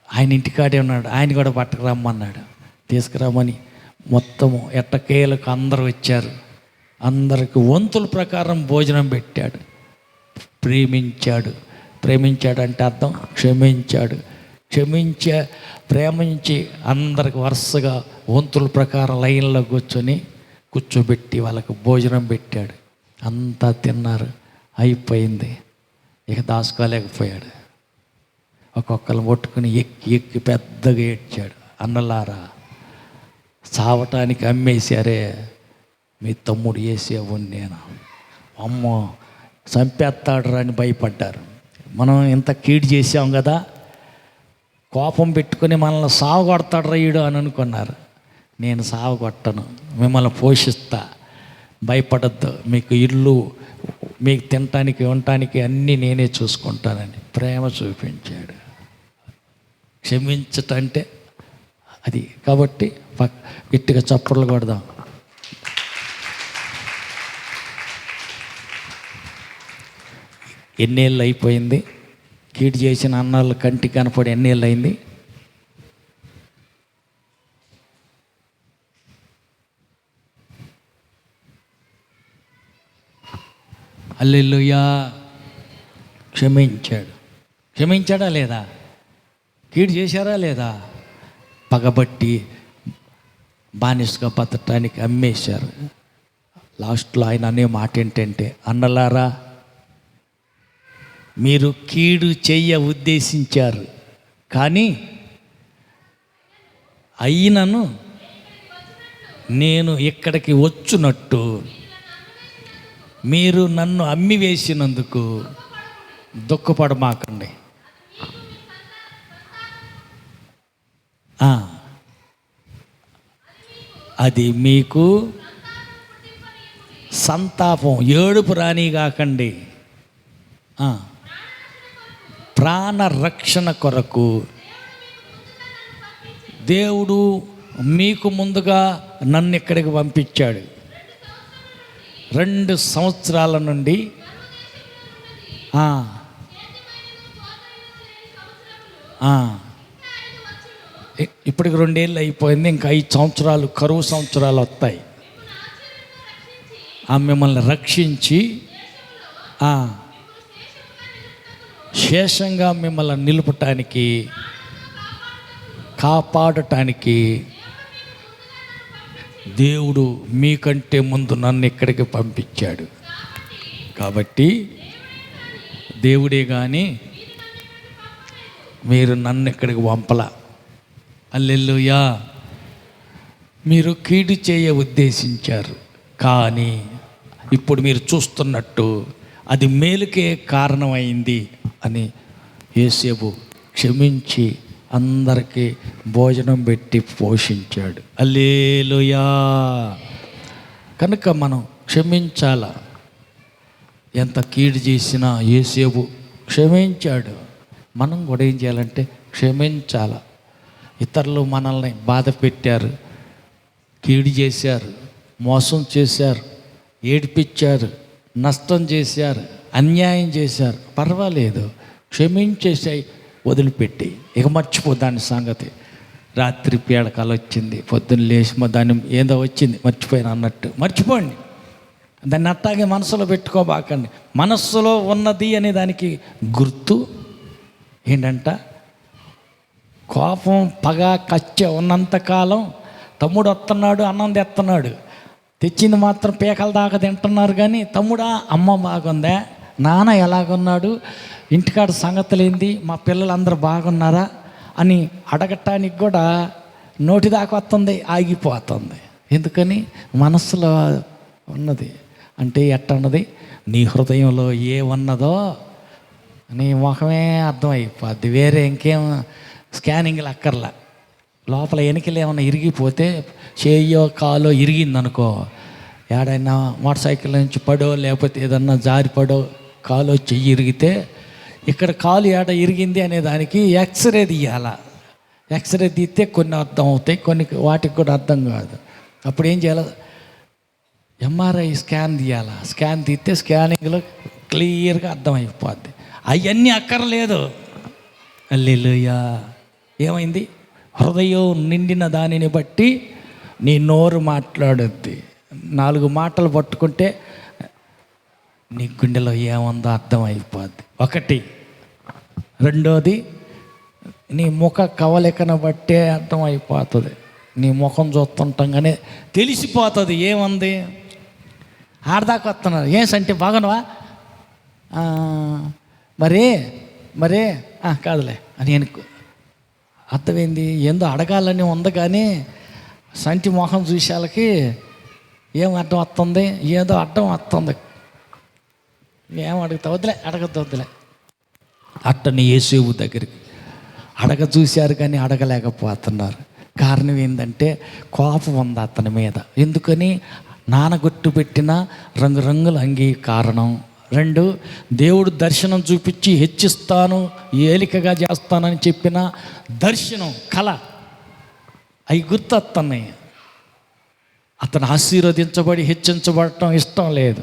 ఆయన ఇంటికాడే ఉన్నాడు, ఆయన కూడా పట్టుకురమ్మన్నాడు. తీసుకురామని మొత్తము ఎట్టకేలకు అందరూ వచ్చారు. అందరికి వంతుల ప్రకారం భోజనం పెట్టాడు. ప్రేమించాడు అంటే అర్థం క్షమించాడు. ప్రేమించి అందరికి వరుసగా వంతుల ప్రకారం లైన్లో కూర్చోబెట్టి వాళ్ళకు భోజనం పెట్టాడు. అంతా తిన్నారు, అయిపోయింది. ఇక దాచుకోలేకపోయాడు. ఒక్కొక్కరు పట్టుకుని ఎక్కి పెద్దగా ఏడ్చాడు. అన్నలారా, చావటానికి అమ్మేశారే మీ తమ్ముడు యేసేపు, నేను అమ్మో చంపేస్తాడు అని భయపడ్డారు. మనం ఇంత కీడు చేసాం కదా, కోపం పెట్టుకుని మనల్ని సావగొడతాడు రయ్యుడు అని అనుకున్నారు. నేను సావగొట్టను, మిమ్మల్ని పోషిస్తా, భయపడద్దు, మీకు ఇల్లు, మీకు తినటానికి ఉండటానికి అన్నీ నేనే చూసుకుంటానని ప్రేమ చూపించాడు. క్షమించటంటే అది. కాబట్టి గట్టిగా చప్పట్లు కొడదాం. ఎన్నేళ్ళు అయిపోయింది కీడు చేసిన అన్నాళ్ళు కంటికి కనపడి? ఎన్నేళ్ళు అయింది? హల్లెలూయా. క్షమించాడా లేదా? కీడు చేశారా లేదా? పగబట్టి బానిసగా బతకటానికి అమ్మేశారు. లాస్ట్లో ఆయన అనే మాట ఏంటంటే, అన్నలారా, మీరు కీడు చెయ్య ఉద్దేశించారు, కానీ అయినను నేను ఇక్కడికి వచ్చునట్టు మీరు నన్ను అమ్మి వేసినందుకు దుఃఖపడమాకండి. అది మీకు సంతాపం, ఏడుపు రాని కాకండి. ప్రాణ రక్షణ కొరకు దేవుడు మీకు ముందుగా నన్ను ఇక్కడికి పంపించాడు. 2 సంవత్సరాల నుండి ఇప్పటికి 2 ఏళ్ళు అయిపోయింది. ఇంకా 5 సంవత్సరాలు కరువు సంవత్సరాలు వస్తాయి. మిమ్మల్ని రక్షించి శేషంగా మిమ్మల్ని నిలుపటానికి, కాపాడటానికి దేవుడు మీకంటే ముందు నన్ను ఇక్కడికి పంపించాడు. కాబట్టి దేవుడే కానీ మీరు నన్ను ఇక్కడికి పంపలా. హల్లెలూయా. మీరు కీడు చేయ ఉద్దేశించారు, కానీ ఇప్పుడు మీరు చూస్తున్నట్టు అది మేలుకే కారణమైంది అని యోసేపు క్షమించి అందరికీ భోజనం పెట్టి పోషించాడు. హల్లెలూయా. కనుక మనం క్షమించాల. ఎంత కీడు చేసినా యోసేపు క్షమించాడు. మనం కూడా ఏం చేయాలంటే క్షమించాల. ఇతరులు మనల్ని బాధ పెట్టారు, కీడు చేశారు, మోసం చేశారు, ఏడిపించారు, నష్టం చేశారు, అన్యాయం చేశారు, పర్వాలేదు, క్షమించేసాయి, వదిలిపెట్టి ఇక మర్చిపో దాని సంగతి. రాత్రి పీడకాలు వచ్చింది, పొద్దున్న లేచి దాన్ని ఏదో వచ్చింది మర్చిపోయాను అన్నట్టు మర్చిపోండి. దాన్ని అట్టాగే మనసులో పెట్టుకోబాకండి. మనస్సులో ఉన్నది అనే దానికి గుర్తు ఏంటంట, కోపం, పగ, కచ్చ ఉన్నంతకాలం తమ్ముడు వస్తున్నాడు, అన్నం తెస్తున్నాడు, తెచ్చింది మాత్రం పీకల దాకా తింటున్నారు. కానీ తమ్ముడా, అమ్మ బాగుందా, నాన్న ఎలాగున్నాడు, ఇంటికాడ సంగతులేంది, మా పిల్లలందరూ బాగున్నారా అని అడగటానికి కూడా నోటి దాకా వస్తుంది, ఆగిపోతుంది. ఎందుకని? మనస్సులో ఉన్నది. అంటే ఎట్టన్నది, నీ హృదయంలో ఏమన్నదో నీ ముఖమే అర్థమైపోద్ది. వేరే ఇంకేం స్కానింగ్లు అక్కర్లా. లోపల ఎనికలు ఏమన్నా ఇరిగిపోతే, చెయ్యో కాలో ఇరిగిందనుకో, ఏడైనా మోటార్ సైకిల్ నుంచి పడో లేకపోతే ఏదన్నా జారి పడో కాలో చెయ్యి ఇరిగితే ఇక్కడ కాలు ఏడ ఇరిగింది అనే దానికి ఎక్స్రే తీయాల. ఎక్స్రే తీస్తే కొన్ని అర్థం అవుతాయి, కొన్ని వాటికి కూడా అర్థం కాదు. అప్పుడు ఏం చేయాలి? MRI scan తీయాల. స్కాన్ తీస్తే స్కానింగ్లో క్లియర్గా అర్థమైపోద్ది. అవన్నీ అక్కర్లేదు. హల్లెలూయా. ఏమైంది? హృదయం నిండిన దానిని బట్టి నీ నోరు మాట్లాడుద్ది. 4 మాటలు పట్టుకుంటే నీ గుండెలో ఏముందో అర్థమైపోద్ది. 1. రెండోది, నీ ముఖ కవలికను బట్టే అర్థమైపోతుంది. నీ ముఖం చూస్తుండగానే తెలిసిపోతుంది ఏముంది. ఆడదాకా వస్తున్నారు, ఏం సంటే బాగున్నావా, మరే కాదులే అని అనుకో. అర్థమైంది. ఏందో అడగాలని ఉంది, కానీ సంటి మొహం చూసేళ్ళకి ఏం అడ్డం వస్తుంది, ఏదో అడ్డం వస్తుంది. ఏం అడుగుతా, వద్దులే, వద్దులే. అట్టని యేసేపు దగ్గరికి చూశారు కానీ అడగలేకపోతున్నారు. కారణం ఏంటంటే కోపం ఉంది అతని మీద. ఎందుకని? నానగొట్టు పెట్టిన రంగురంగుల అంగీ కారణం. 2, దేవుడు దర్శనం చూపించి హెచ్చిస్తాను, ఏలికగా చేస్తానని చెప్పిన దర్శనం, కళ, అవి గుర్తొస్తున్నాయి. అతను ఆశీర్వదించబడి హెచ్చించబడటం ఇష్టం లేదు.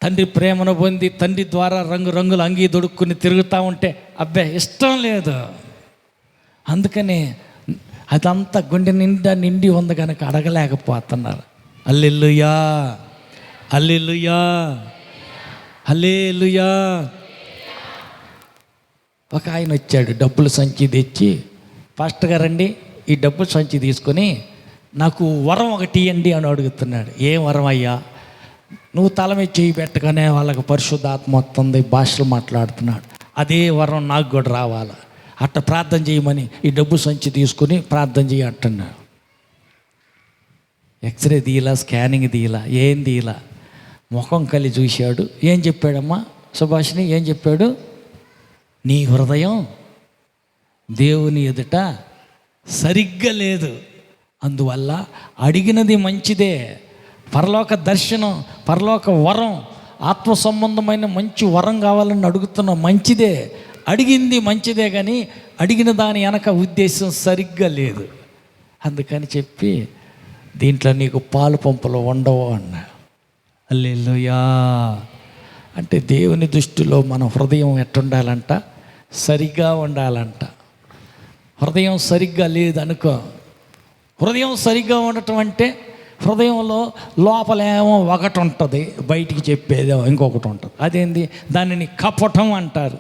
తండ్రి ప్రేమను పొంది తండ్రి ద్వారా రంగురంగుల అంగీ దొడుక్కుని తిరుగుతూ ఉంటే అబ్బే ఇష్టం లేదు. అందుకని అదంతా గుండె నిండి ఉంది కనుక అడగలేకపోతున్నారు. హల్లెలూయా, హల్లెలూయా, హల్లెలూయా. ఒక ఆయన వచ్చాడు, డబ్బుల సంచి తెచ్చి, పాస్టర్ గారండి ఈ డబ్బుల సంచి తీసుకొని నాకు వరం ఒకటి ఇవ్వండి అని అడుగుతున్నాడు. ఏం వరం అయ్యా? నువ్వు తల మీద చేయి పెట్టగానే వాళ్ళకి పరిశుద్ధాత్మ వస్తుంది, భాషలు మాట్లాడుతున్నాడు. అదే వరం నాకు కూడా రావాలి. అట్ట ప్రార్థన చేయమని ఈ డబ్బు సంచి తీసుకుని ప్రార్థన చేయి అంటున్నాడు. ఎక్స్రే తీయలా, స్కానింగ్ తీయలా, ఏం తీయలా, ముఖం కలి చూశాడు. ఏం చెప్పాడమ్మా సుభాషిని? ఏం చెప్పాడు? నీ హృదయం దేవుని ఎదుట సరిగ్గా లేదు, అందువల్ల అడిగినది మంచిదే, పరలోక దర్శనం, పరలోక వరం, ఆత్మ సంబంధమైన మంచి వరం కావాలని అడుగుతున్నాం, మంచిదే, అడిగింది మంచిదే, కానీ అడిగిన దాని వెనక ఉద్దేశం సరిగ్గా లేదు. అందుకని చెప్పి దీంట్లో నీకు పాలు పంపులు ఉండవు అన్నా. హల్లెలూయా. అంటే దేవుని దృష్టిలో మన హృదయం ఎట్టుండాలంట? సరిగ్గా ఉండాలంట. హృదయం సరిగ్గా లేదనుకో. హృదయం సరిగ్గా ఉండటం అంటే హృదయంలో లోపలేమో ఒకటి ఉంటుంది, బయటికి చెప్పేదేమో ఇంకొకటి ఉంటుంది. అదేంది? దానిని కపటం అంటారు.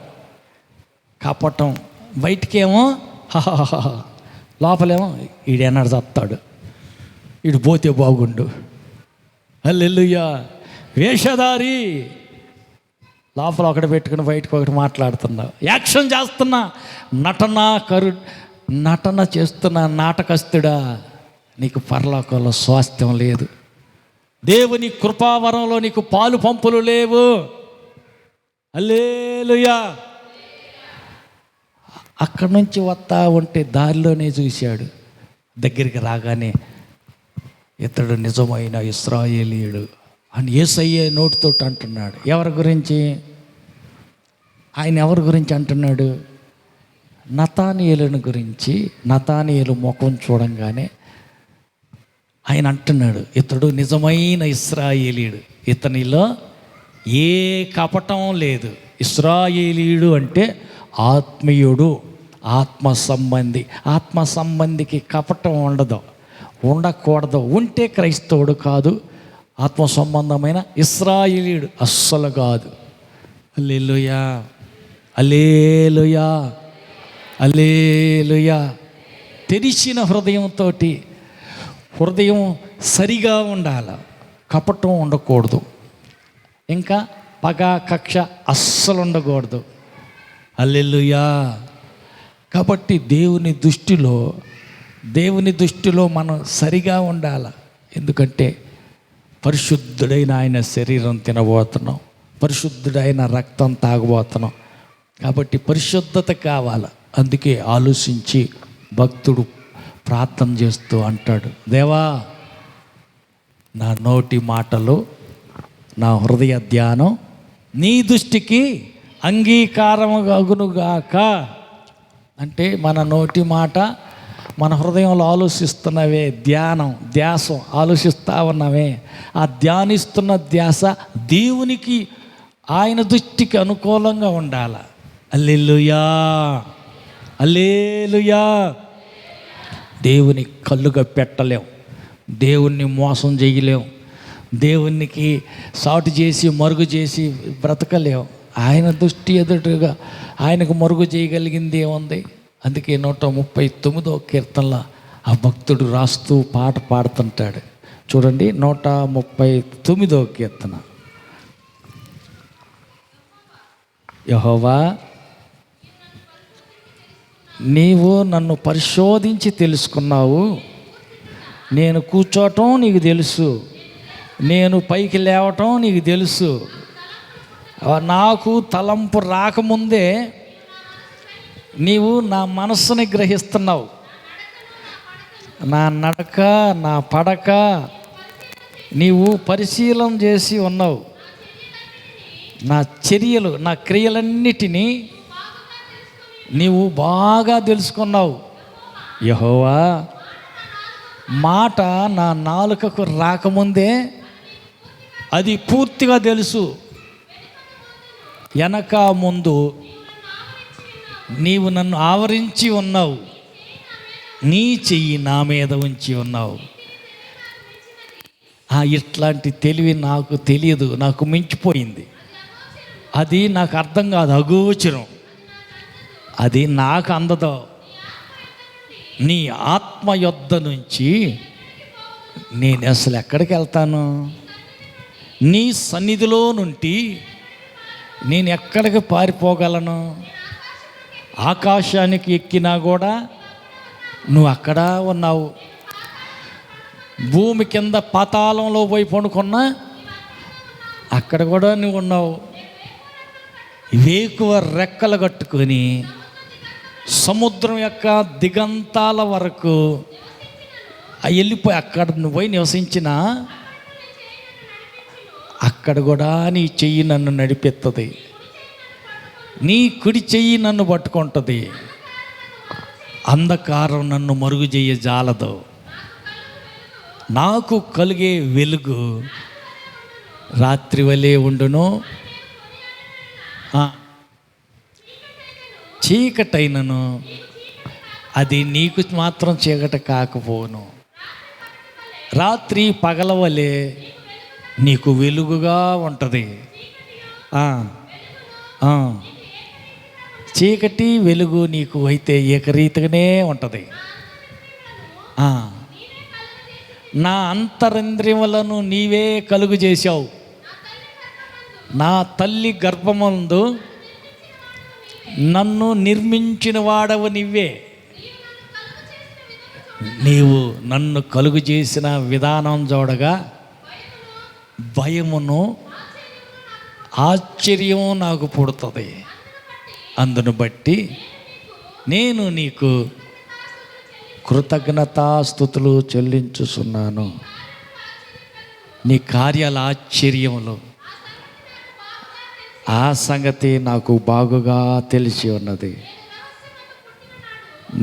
కపటం. బయటికేమో హహహహ, లోపలేమో ఈడేనాడు చెప్తాడు, ఈడు పోతే బాగుండు, హల్లెలూయా, వేషధారి. లోపల ఒకటి పెట్టుకుని బయటకు ఒకటి మాట్లాడుతున్నా, యాక్షన్ చేస్తున్నా, నటన చేస్తున్నా. నాటకస్తుడా, నీకు పరలోకంలో స్వాస్థ్యం లేదు. దేవుని కృపావరంలో నీకు పాలు పంపులు లేవు. హల్లెలూయా. అక్కడి నుంచి వస్తా ఉంటే దారిలోనే చూశాడు. దగ్గరికి రాగానే ఇతడు నిజమైన ఇశ్రాయేలీయుడు అని యేసయ్య నోటితో అంటున్నాడు. ఎవరి గురించి? ఆయన ఎవరి గురించి అంటున్నాడు? నతానీయేలుని గురించి. నతానీయేలు ముఖం చూడంగానే ఆయన అంటున్నాడు, ఇతడు నిజమైన ఇశ్రాయేలీయుడు, ఇతనిలో ఏ కపటం లేదు. ఇశ్రాయేలీయుడు అంటే ఆత్మీయుడు, ఆత్మ సంబంధి. ఆత్మ సంబంధికి కపటం ఉండదు, ఉండకూడదు. ఉంటే క్రైస్తవుడు కాదు. ఆత్మ సంబంధమైన ఇశ్రాయేలీయుడు అస్సలు కాదు. హల్లెలూయా, హల్లెలూయా, హల్లెలూయా. తెరిచిన హృదయంతో, హృదయం సరిగా ఉండాలి, కపటం ఉండకూడదు. ఇంకా పగ కక్ష అస్సలు ఉండకూడదు. హల్లెలూయా. కాబట్టి దేవుని దృష్టిలో మనం సరిగా ఉండాలి. ఎందుకంటే పరిశుద్ధుడైన ఆయన శరీరం తినబోతున్నాం, పరిశుద్ధుడైన రక్తం తాగబోతున్నాం. కాబట్టి పరిశుద్ధత కావాలి. అందుకే ఆలోచించి భక్తుడు ప్రార్థన చేస్తూ అంటాడు, దేవా, నా నోటి మాటలు, నా హృదయ ధ్యానం నీ దృష్టికి అంగీకారముగాక. అంటే మన నోటి మాట, మన హృదయంలో ఆలోచిస్తున్నవే, ధ్యాసం ఆలోచిస్తూ ఉన్నవే, ఆ ధ్యానిస్తున్న ధ్యాస దేవునికి, ఆయన దృష్టికి అనుకూలంగా ఉండాలి. హల్లెలూయా, హల్లెలూయా. దేవుని కళ్ళుగా పెట్టలేం, దేవుణ్ణి మోసం చేయలేం, దేవునికి సాటు చేసి మరుగు చేసి బ్రతకలేం. ఆయన దృష్టి ఎదుటగా ఆయనకు మరుగు చేయగలిగింది ఏముంది? అందుకే 139వ కీర్తనలో ఆ భక్తుడు రాస్తూ పాట పాడుతుంటాడు. చూడండి, 139వ కీర్తన. యెహోవా, నీవు నన్ను పరిశోధించి తెలుసుకున్నావు. నేను కూర్చోవటం నీకు తెలుసు, నేను పైకి లేవటం నీకు తెలుసు. నాకు తలంపు రాకముందే నీవు నా మనస్సుని గ్రహిస్తున్నావు. నా నడక, నా పడక నీవు పరిశీలన చేసి ఉన్నావు. నా చర్యలు, నా క్రియలన్నిటినీ నీవు బాగా తెలుసుకున్నావు. యెహోవా, మాట నా నాలుకకు రాకముందే అది పూర్తిగా తెలుసు. వెనక ముందు నీవు నన్ను ఆవరించి ఉన్నావు, నీ చెయ్యి నా మీద ఉంచి ఉన్నావు. ఇట్లాంటి తెలివి నాకు తెలియదు, నాకు మించిపోయింది. అది నాకు అర్థం కాదు, అగోచరం. అది నాకు అందదో. నీ ఆత్మ యొద్ద నుంచి నేను అసలు ఎక్కడికి వెళ్తాను? నీ సన్నిధిలో నుండి నేను ఎక్కడికి పారిపోగలను? ఆకాశానికి ఎక్కినా కూడా నువ్వు అక్కడ ఉన్నావు. భూమి కింద పాతాళంలో పోయి పడుకున్నా అక్కడ కూడా నువ్వు ఉన్నావు. వేకువ రెక్కలు కట్టుకొని సముద్రం యొక్క దిగంతాల వరకు వెళ్ళిపోయి అక్కడ నువ్వు పోయి నివసించినా అక్కడ కూడా నీ చెయ్యి నన్ను నడిపెత్తది, నీ కుడి చెయ్యి నన్ను పట్టుకుంటుంది. అంధకారం నన్ను మరుగు చేయ జాలదు. నాకు కలిగే వెలుగు రాత్రి వలె ఉండును, చీకటైనను అది నీకు మాత్రం చీకటి కాకపోను. రాత్రి పగలవలే నీకు వెలుగుగా ఉంటుంది. చీకటి వెలుగు నీకు అయితే ఏకరీతిగానే ఉంటుంది. నా అంతరింద్రియములను నీవే కలుగు చేశావు. నా తల్లి గర్భమందు నన్ను నిర్మించిన వాడవు నీవే. నీవు నన్ను కలుగు చేసిన విధానం చూడగా భయమును ఆశ్చర్యం నాకు పుడుతుంది. అందును బట్టి నేను నీకు కృతజ్ఞతాస్తుతులు చెల్లించుచున్నాను. నీ కార్యాల ఆశ్చర్యములు ఆ సంగతి నాకు బాగుగా తెలిసి ఉన్నది.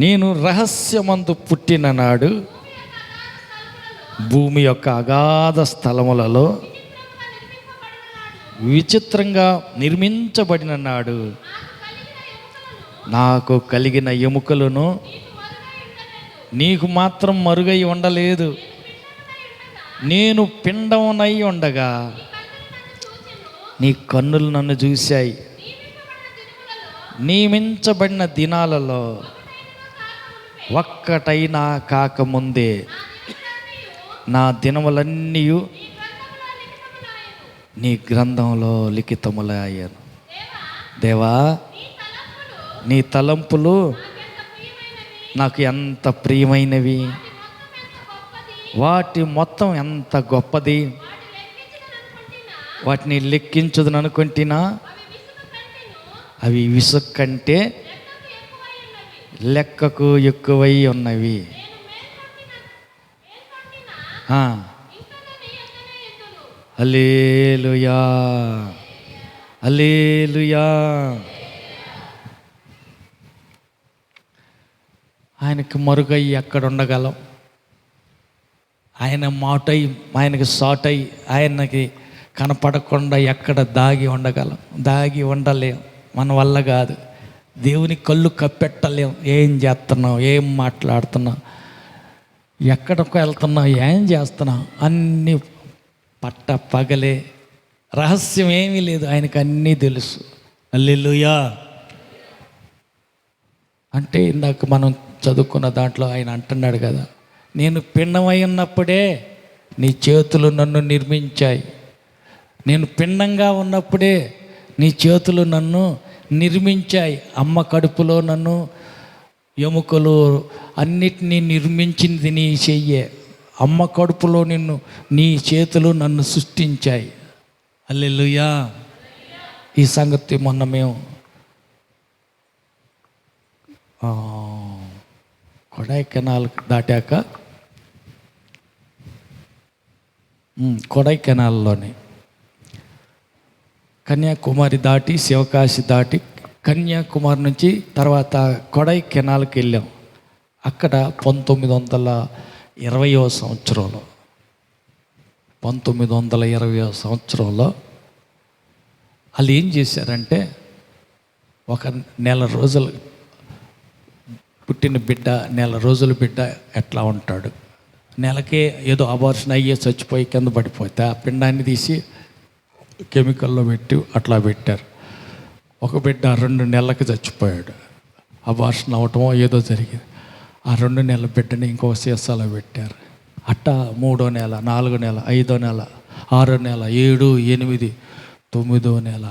నేను రహస్యమందు పుట్టిన నాడు భూమి యొక్క అగాధ స్థలములలో విచిత్రంగా నిర్మించబడిన నాడు నాకు కలిగిన ఎముకలను నీకు మాత్రం మరుగై ఉండలేదు. నేను పిండమునై ఉండగా నీ కన్నులు నన్ను చూశాయి. నియమించబడిన దినాలలో ఒక్కటైనా కాకముందే నా దినములన్నీ నీ గ్రంథంలో లిఖితములే అయ్యాను. దేవా, నీ తలంపులు నాకు ఎంత ప్రియమైనవి, వాటి మొత్తం ఎంత గొప్పది. వాటిని లెక్కించదును అనుకుంటున్నా, అవి విసుగు కంటే లెక్కకు ఎక్కువై ఉన్నవి. హల్లెలూయా, హల్లెలూయా. ఆయనకి మరుగై ఎక్కడ ఉండగలం? ఆయన మాటై, ఆయనకి సాటై, ఆయనకి కనపడకుండా ఎక్కడ దాగి ఉండగలం? దాగి ఉండలేం, మన వల్ల కాదు. దేవుని కళ్ళు కప్పెట్టలేం. ఏం చేస్తున్నావు, ఏం మాట్లాడుతున్నావు, ఎక్కడికి వెళ్తున్నావు, ఏం చేస్తున్నావు, అన్నీ పట్ట పగలే. రహస్యం ఏమీ లేదు, ఆయనకు అన్నీ తెలుసు. హల్లెలూయా. అంటే ఇందాక మనం చదువుకున్న దాంట్లో ఆయన అంటున్నాడు కదా, నేను పిండమై ఉన్నప్పుడే నీ చేతులు నన్ను నిర్మించాయి. నేను పిండంగా ఉన్నప్పుడే నీ చేతులు నన్ను నిర్మించాయి. అమ్మ కడుపులో నన్ను ఎముకలు అన్నిటినీ నిర్మించింది నీ చెయ్యే. అమ్మ కడుపులో నీ చేతులు నన్ను సృష్టించాయి. హల్లెలూయా. ఈ సంగతి మొన్న మేము కొడైకెనాల్ దాటాక, కొడైకెనాల్లోని కన్యాకుమారి దాటి, శివకాశి దాటి, కన్యాకుమారి నుంచి తర్వాత కొడైకెనాల్కి వెళ్ళాం. అక్కడ 1920వ సంవత్సరంలో 1920వ సంవత్సరంలో వాళ్ళు ఏం చేశారంటే, ఒక నెల రోజులు పుట్టిన బిడ్డ, నెల రోజుల బిడ్డ ఎట్లా ఉంటాడు, నెలకే ఏదో అబార్షన్ అయ్యే చచ్చిపోయి కింద పడిపోతే ఆ పిండాన్ని తీసి కెమికల్లో పెట్టి అట్లా పెట్టారు. ఒక బిడ్డ 2 నెలలకు చచ్చిపోయాడు. అబార్షన్ అవటమో ఏదో జరిగింది. ఆ 2 నెలల బిడ్డని ఇంకో సీసాలో పెట్టారు. అట్టా 3వ నెల, 4వ నెల, 5వ నెల, 6వ నెల, 7, 8, 9వ నెల.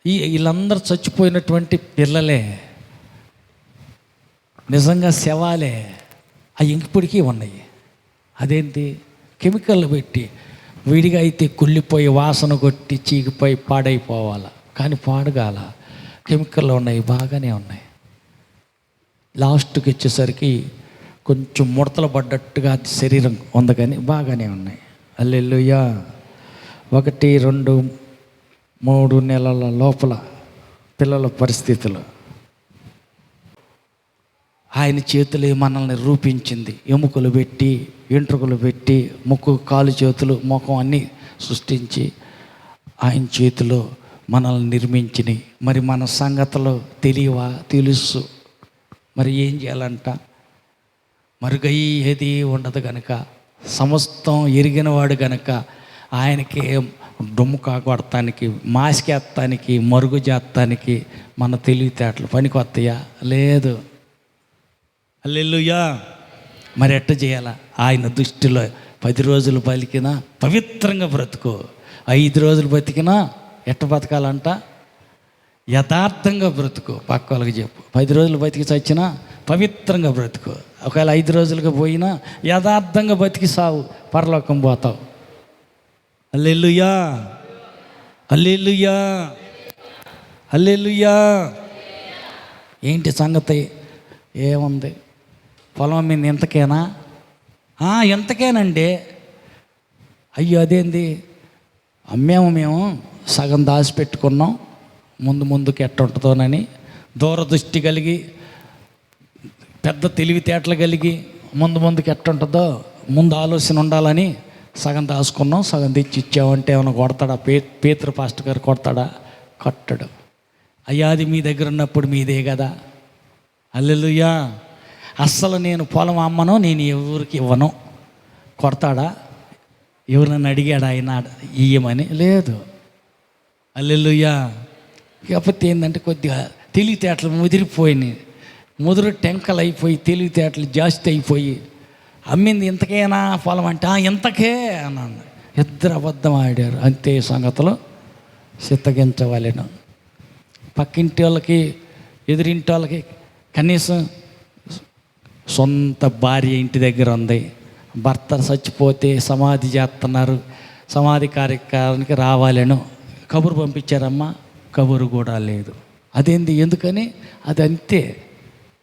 వీళ్ళందరూ చచ్చిపోయినటువంటి పిల్లలే, నిజంగా శవాలే. అవి ఇప్పటికీ ఉన్నాయి. అదేంటి, కెమికల్ పెట్టి విడిగా అయితే కుళ్ళిపోయి వాసన కొట్టి చీకిపోయి పాడైపోవాలి, కానీ పాడగాల. కెమికల్లో ఉన్నాయి, బాగానే ఉన్నాయి. లాస్ట్కి వచ్చేసరికి కొంచెం ముడతలు పడ్డట్టుగా శరీరం ఉంది, కానీ బాగానే ఉన్నాయి. హల్లెలూయా. 1, 2, 3 నెలల లోపల పిల్లల పరిస్థితులు ఆయన చేతులే మనల్ని రూపించింది. ఎముకలు పెట్టి, వెంట్రుకలు పెట్టి, ముక్కు, కాలు, చేతులు, ముఖం అన్నీ సృష్టించి ఆయన చేతిలో మనల్ని నిర్మించినాయి. మరి మన సంగతులు తెలియవా? తెలుసు. మరి ఏం చేయాలంట? మరుగయ్యేది ఉండదు గనుక, సమస్తం ఎరిగినవాడు గనుక ఆయనకి డుమ్ము కాకొడటానికి, మాసికేస్తానికి, మరుగు చేస్తానికి మన తెలివితేటలు పనికొస్తాయా? లేదు. హల్లెలూయా. మరి ఎట్ట చేయాలా? ఆయన దృష్టిలో 10 రోజులు బతికినా పవిత్రంగా బ్రతుకు, 5 రోజులు బతికినా ఎట్ట బతకాలంట? యథార్థంగా బ్రతుకు. పక్క వాళ్ళకి చెప్పు, 10 రోజులు బతికి చచ్చినా పవిత్రంగా బ్రతుకు. ఒకవేళ 5 రోజులుగా పోయినా యథార్థంగా బతికి సావు, పరలోకం పోతావు. హల్లెలూయా, హల్లెలూయా, హల్లెలూయా. ఏంటి సంగతి? ఏముంది? పొలం మీద ఇంతకేనా? ఎంతకేనండి. అయ్యో అదేంది? అమ్మేమో, మేము సగం దాచిపెట్టుకున్నాం, ముందుకి ఎట్ట ఉంటుందోనని దూరదృష్టి కలిగి, పెద్ద తెలివితేటలు కలిగి, ముందుకి ఎట్ట ఉంటుందో ముందు ఆలోచన ఉండాలని సగం దాచుకున్నాం, సగం తెచ్చి ఇచ్చామంటే ఏమైనా కొడతాడా? పేతురు పాస్టర్ గారు కొడతాడా? కొట్టడు. అయ్యా అది మీ దగ్గర ఉన్నప్పుడు మీదే కదా. హల్లెలూయా. అస్సలు నేను పొలం అమ్మను, నేను ఎవరికి ఇవ్వను. కొడతాడా? ఎవరినన్ను అడిగాడు ఆయన ఇయ్యమని? లేదు. హల్లెలూయా. కాకపోతే ఏంటంటే కొద్దిగా తెలివితేటలు ముదిరిపోయినాయి, ముదురు టెంకలు అయిపోయి తెలివితేటలు జాస్తి అయిపోయి, అమ్మింది ఇంతకేనా పొలం అంటే ఇంతకే అన్నాను. ఇద్దరు అబద్ధం ఆడారు. అంతే సంగతులు చిత్తగించవలెను. పక్కింటి వాళ్ళకి, ఎదురింటి వాళ్ళకి కనీసం సొంత భార్య ఇంటి దగ్గర ఉంది, భర్త చచ్చిపోతే సమాధి చేస్తున్నారు, సమాధి కార్యక్రమానికి రావాలను కబురు పంపించారమ్మా, కబురు కూడా లేదు. అదేంది? ఎందుకని? అది అంతే,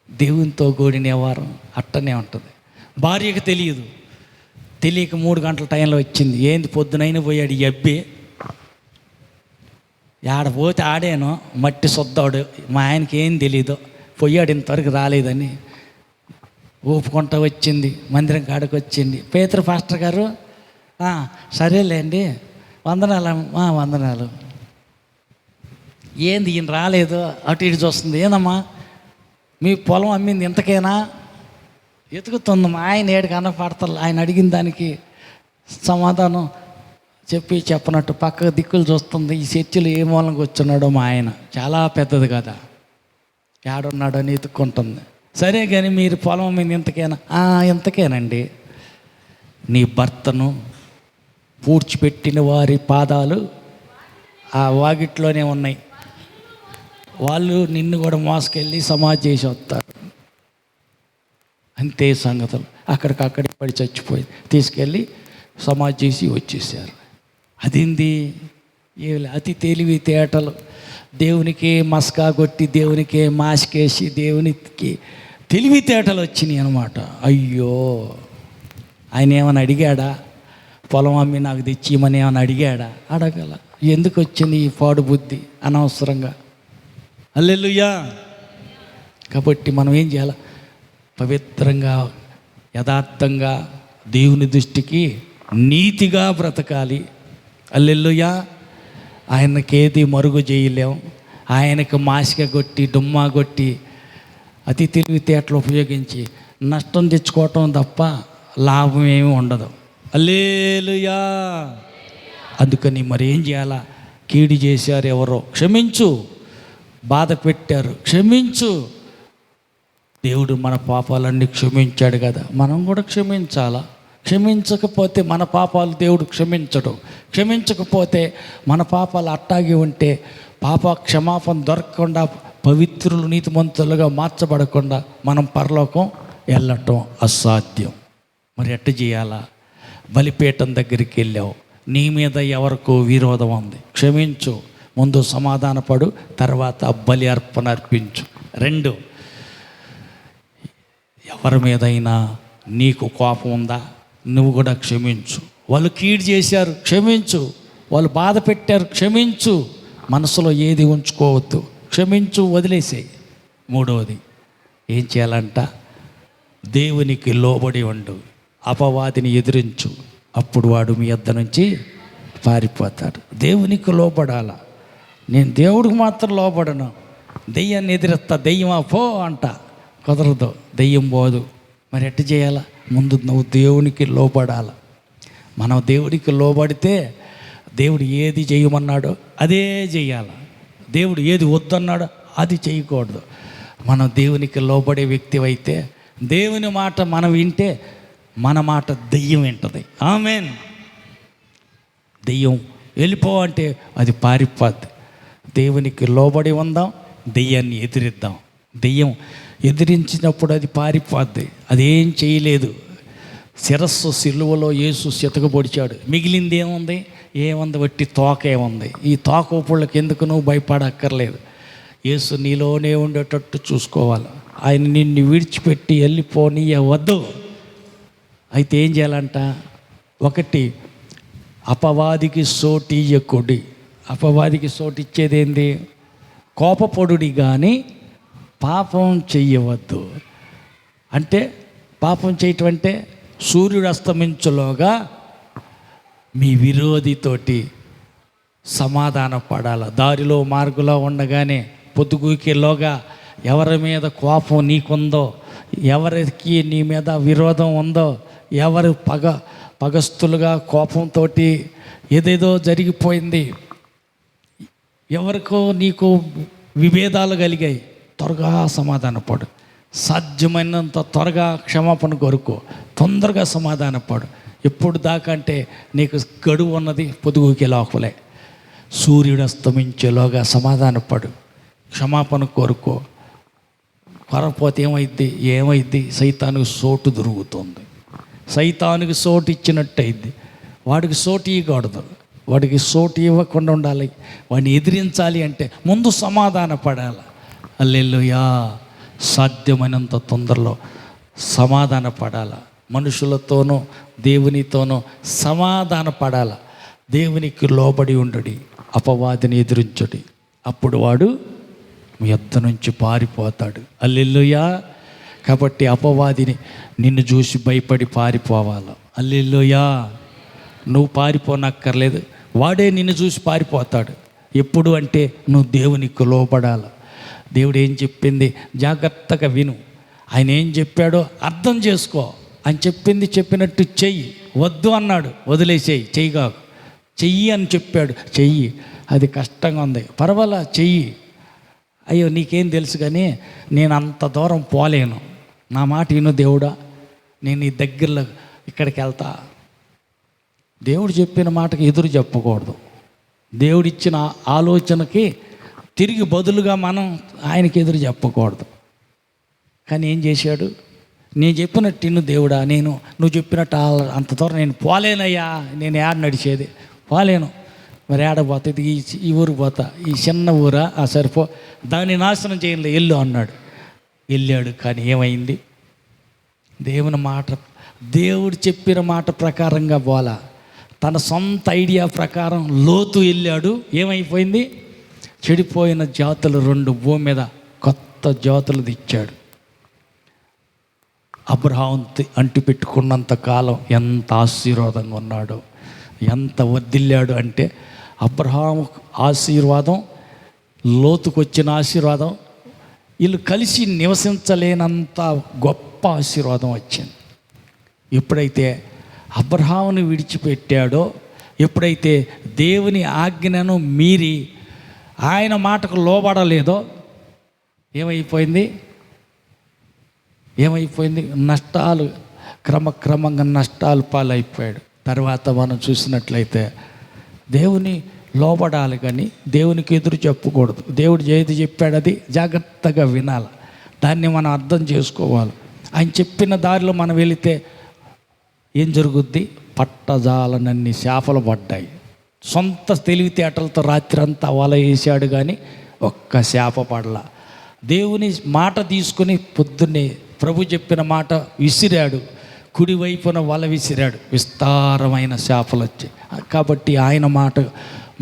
దేవునితో కూడిన వ్యవహారం అట్టనే ఉంటుంది. భార్యకు తెలియదు, తెలియక 3 గంటల టైంలో వచ్చింది. ఏంది పొద్దునైనా పోయాడు ఈ అబ్బి, ఆడ పోతే ఆడేను మట్టి సొద్దాడు, మా ఆయనకి ఏం తెలీదు, పోయాడు ఇంతవరకు రాలేదని ఊపుకుంటూ వచ్చింది, మందిరం కాడికి వచ్చింది. పేతురు పాస్టర్ గారు సరేలేండి వందనాలు, వందనాలు. ఏంది ఈయన రాలేదు, అటు ఇటు చూస్తుంది. ఏందమ్మా మీ పొలం అమ్మింది ఇంతకేనా? ఎతుకుతుంది. మా ఆయన ఏడు కనపడతారు. ఆయన అడిగిన దానికి సమాధానం చెప్పనట్టు పక్క దిక్కులు చూస్తుంది. ఈ చర్చిలో ఏ మూలంగా వచ్చున్నాడో మా ఆయన, చాలా పెద్దది కదా, ఏడున్నాడో అని ఎత్తుక్కుంటుంది. సరే కానీ మీరు పొలం మీద ఇంతకేనా? ఇంతకేనండి. నీ భర్తను పూడ్చిపెట్టిన వారి పాదాలు ఆ వాకిట్లోనే ఉన్నాయి, వాళ్ళు నిన్ను కూడా మోసుకెళ్ళి సమాధి చేసి వస్తారు. అంతే సంగతులు. అక్కడికక్కడే పడి చచ్చిపోయి తీసుకెళ్ళి సమాధి చేసి వచ్చేసారు. అదేంది? అతి తెలివితేటలు. దేవునికి మస్కా కొట్టి, దేవునికి మాస్కేసి, దేవునికి తెలివితేటలు వచ్చినాయి అనమాట. అయ్యో, ఆయన ఏమైనా అడిగాడా? పొలం అమ్మి నాకు తెచ్చిమని ఏమైనా అడిగాడా? అడగల. ఎందుకు వచ్చింది ఈ పాడు బుద్ధి అనవసరంగా? హల్లెలూయా. కాబట్టి మనం ఏం చేయాలి? పవిత్రంగా, యథార్థంగా, దేవుని దృష్టికి నీతిగా బ్రతకాలి. హల్లెలూయా. ఆయనకేది మరుగు చేయలేం. ఆయనకు మాసిక కొట్టి, డుమ్మా కొట్టి, అతి తెలివితేటలు ఉపయోగించి నష్టం తెచ్చుకోవటం తప్ప లాభం ఏమీ ఉండదు. హల్లెలూయా. అందుకని మరి ఏం చేయాలా? కీడు చేశారు ఎవరో, క్షమించు. బాధ పెట్టారు, క్షమించు. దేవుడు మన పాపాలన్నీ క్షమించాడు కదా, మనం కూడా క్షమించాలా. క్షమించకపోతే మన పాపాలు దేవుడు క్షమించడు. క్షమించకపోతే మన పాపాలు అట్టాగి ఉంటే, పాప క్షమాపణ దొరకకుండా, పవిత్రులు నీతిమంతులుగా మార్చబడకుండా మనం పరలోకం వెళ్ళటం అసాధ్యం. మరి ఎట్ట చేయాలా? బలిపీఠం దగ్గరికి వెళ్ళావు, నీ మీద ఎవరికో విరోధం ఉంది, క్షమించు. ముందు సమాధానపడు, తర్వాత బలి అర్పణ అర్పించు. 2, ఎవరి మీదైనా నీకు కోపం ఉందా? నువ్వు కూడా క్షమించు. వాళ్ళు కీడు చేశారు, క్షమించు. వాళ్ళు బాధ పెట్టారు, క్షమించు. మనసులో ఏది ఉంచుకోవద్దు, క్షమించు, వదిలేసేయి. 3వది ఏం చేయాలంట? దేవునికి లోబడి ఉండు, అపవాదిని ఎదిరించు. అప్పుడు వాడు మీ యొద్ద నుంచి పారిపోతాడు. దేవునికి లోబడాల. నేను దేవుడికి మాత్రం లోబడను, దెయ్యాన్ని ఎదిరిస్తా, దెయ్యమా పో అంట. కుదరదు, దెయ్యం పోదు. మరి ఎట్ట చేయాలా? ముందు నువ్వు దేవునికి లోబడాల. మనం దేవుడికి లోబడితే దేవుడు ఏది చేయమన్నాడో అదే చెయ్యాల. దేవుడు ఏది వద్దన్నాడో అది చేయకూడదు. మనం దేవునికి లోబడే వ్యక్తి అయితే, దేవుని మాట మనం వింటే మన మాట దెయ్యం వింటుంది. ఆమేన్. దెయ్యం వెళ్ళిపో అంటే అది పారిపోద్ది. దేవునికి లోబడి ఉందాం, దెయ్యాన్ని ఎదిరిద్దాం. దెయ్యం ఎదిరించినప్పుడు అది పారిపోద్ది, అదేం చేయలేదు. శిరస్సు సిలువలో యేసు చితకబొడిచాడు, మిగిలింది ఏముంది? ఏముంది? వట్టి తోకే ఉంది. ఈ తోక ఊపుళ్ళకి ఎందుకు నువ్వు భయపడక్కర్లేదు. యేసు నీలోనే ఉండేటట్టు చూసుకోవాలి. ఆయన నిన్ను విడిచిపెట్టి వెళ్ళిపోనీయవద్దు. అయితే ఏం చేయాలంట? ఒకటి, అపవాదికి సోటి ఇయ్యకుడి. అపవాదికి సోటి ఇచ్చేది ఏంది? కోపపొడుడి కానీ పాపం చెయ్యవద్దు. అంటే పాపం చేయటం అంటే సూర్యుడు అస్తమించులోగా మీ విరోధితోటి సమాధాన పడాలి. దారిలో మార్గులో ఉండగానే పొద్దుగూకేలోగా ఎవరి మీద కోపం నీకుందో, ఎవరికి నీ మీద విరోధం ఉందో, ఎవరు పగస్తులుగా కోపంతో ఏదేదో జరిగిపోయింది, ఎవరికో నీకు విభేదాలు కలిగాయి, త్వరగా సమాధానపడు. సాధ్యమైనంత త్వరగా క్షమాపణ కొరకు తొందరగా సమాధానపడు. ఎప్పుడు దాకా అంటే నీకు గడువు ఉన్నది, పొదుగుకే లోపలే. సూర్యుడు అస్తమించేలోగా సమాధానపడు, క్షమాపణ కోరుకో. కొరపోతే ఏమైద్ది? సైతానికి సోటు దొరుకుతుంది. సైతానికి సోటు ఇచ్చినట్టయిద్ది. వాడికి సోటు ఇవ్వకూడదు, వాడికి సోటు ఇవ్వకుండా ఉండాలి. వాడిని ఎదిరించాలి అంటే ముందు సమాధాన పడాలి. హల్లెలూయా. సాధ్యమైనంత తొందరలో సమాధాన పడాల. మనుషులతోనూ దేవునితోనూ సమాధాన పడాల. దేవునికి లోబడి ఉండడి, అపవాదిని ఎదిరించడి. అప్పుడు వాడు మీ యొద్ద నుంచి పారిపోతాడు. హల్లెలూయా. కాబట్టి అపవాదిని నిన్ను చూసి భయపడి పారిపోవాలి. హల్లెలూయా. నువ్వు పారిపోనక్కర్లేదు, వాడే నిన్ను చూసి పారిపోతాడు. ఎప్పుడు అంటే నువ్వు దేవునికి లోబడాలి. దేవుడు ఏం చెప్పింది జాగ్రత్తగా విను. ఆయన ఏం చెప్పాడో అర్థం చేసుకో. ఆయన చెప్పింది చెప్పినట్టు చెయ్యి. వద్దు అన్నాడు, వదిలేసేయి, చెయ్యిగా చెయ్యి అని చెప్పాడు, చెయ్యి. అది కష్టంగా ఉంది, పర్వాలా చెయ్యి. అయ్యో నీకేం తెలుసు కానీ నేను అంత దూరం పోలేను, నా మాట విను దేవుడా, నేను నీ దగ్గరలో ఇక్కడికి వెళ్తా. దేవుడు చెప్పిన మాటకి ఎదురు చెప్పకూడదు. దేవుడిచ్చిన ఆలోచనకి తిరిగి బదులుగా మనం ఆయనకి ఎదురు చెప్పకూడదు. కానీ ఏం చేశాడు? నేను చెప్పినట్టు ఇన్ను దేవుడా, నువ్వు చెప్పినట్టు అంత దూరం నేను పోలేనయ్యా. నేను ఏడ నడిచేది పోలేను. మరి ఏడపోతా, ఈ ఊరు పోతా, ఈ చిన్న ఊరా, సరిపో, దాన్ని నాశనం చేయండి, వెళ్ళు అన్నాడు. వెళ్ళాడు. కానీ ఏమైంది? దేవుని మాట, దేవుడు చెప్పిన మాట ప్రకారంగా పోలా, తన సొంత ఐడియా ప్రకారం లోతు వెళ్ళాడు. ఏమైపోయింది? చెడిపోయిన జాతులు 2 భూమి మీద కొత్త జాతులు తెచ్చాడు. అబ్రహాం అంటి పెట్టుకున్నంత కాలం ఎంత ఆశీర్వాదంగా ఉన్నాడో, ఎంత వర్ధిల్లాడు అంటే, అబ్రహాం ఆశీర్వాదం, లోతుకు వచ్చిన ఆశీర్వాదం, వీళ్ళు కలిసి నివసించలేనంత గొప్ప ఆశీర్వాదం వచ్చింది. ఎప్పుడైతే అబ్రహామును విడిచిపెట్టాడో, ఎప్పుడైతే దేవుని ఆజ్ఞను మీరి ఆయన మాటకు లోబడలేదో, ఏమైపోయింది? నష్టాలు, క్రమక్రమంగా నష్టాలు పాలైపోయాడు. తర్వాత మనం చూసినట్లయితే దేవుని లోబడాలి కానీ దేవునికి ఎదురు చెప్పకూడదు. దేవుడు ఏది చెప్పాడు అది జాగ్రత్తగా వినాలి, దాన్ని మనం అర్థం చేసుకోవాలి. ఆయన చెప్పిన దారిలో మనం వెళితే ఏం జరుగుద్ది? పట్టజాలనన్ని చేపలు పడ్డాయి. సొంత తెలివితేటలతో రాత్రి అంతా వల వేసాడు కానీ ఒక్క చేప పడలా. దేవుని మాట తీసుకుని పొద్దున్నే ప్రభు చెప్పిన మాట విసిరాడు, కుడివైపున వల విసిరాడు, విస్తారమైన చేపలు వచ్చాయి. కాబట్టి ఆయన మాట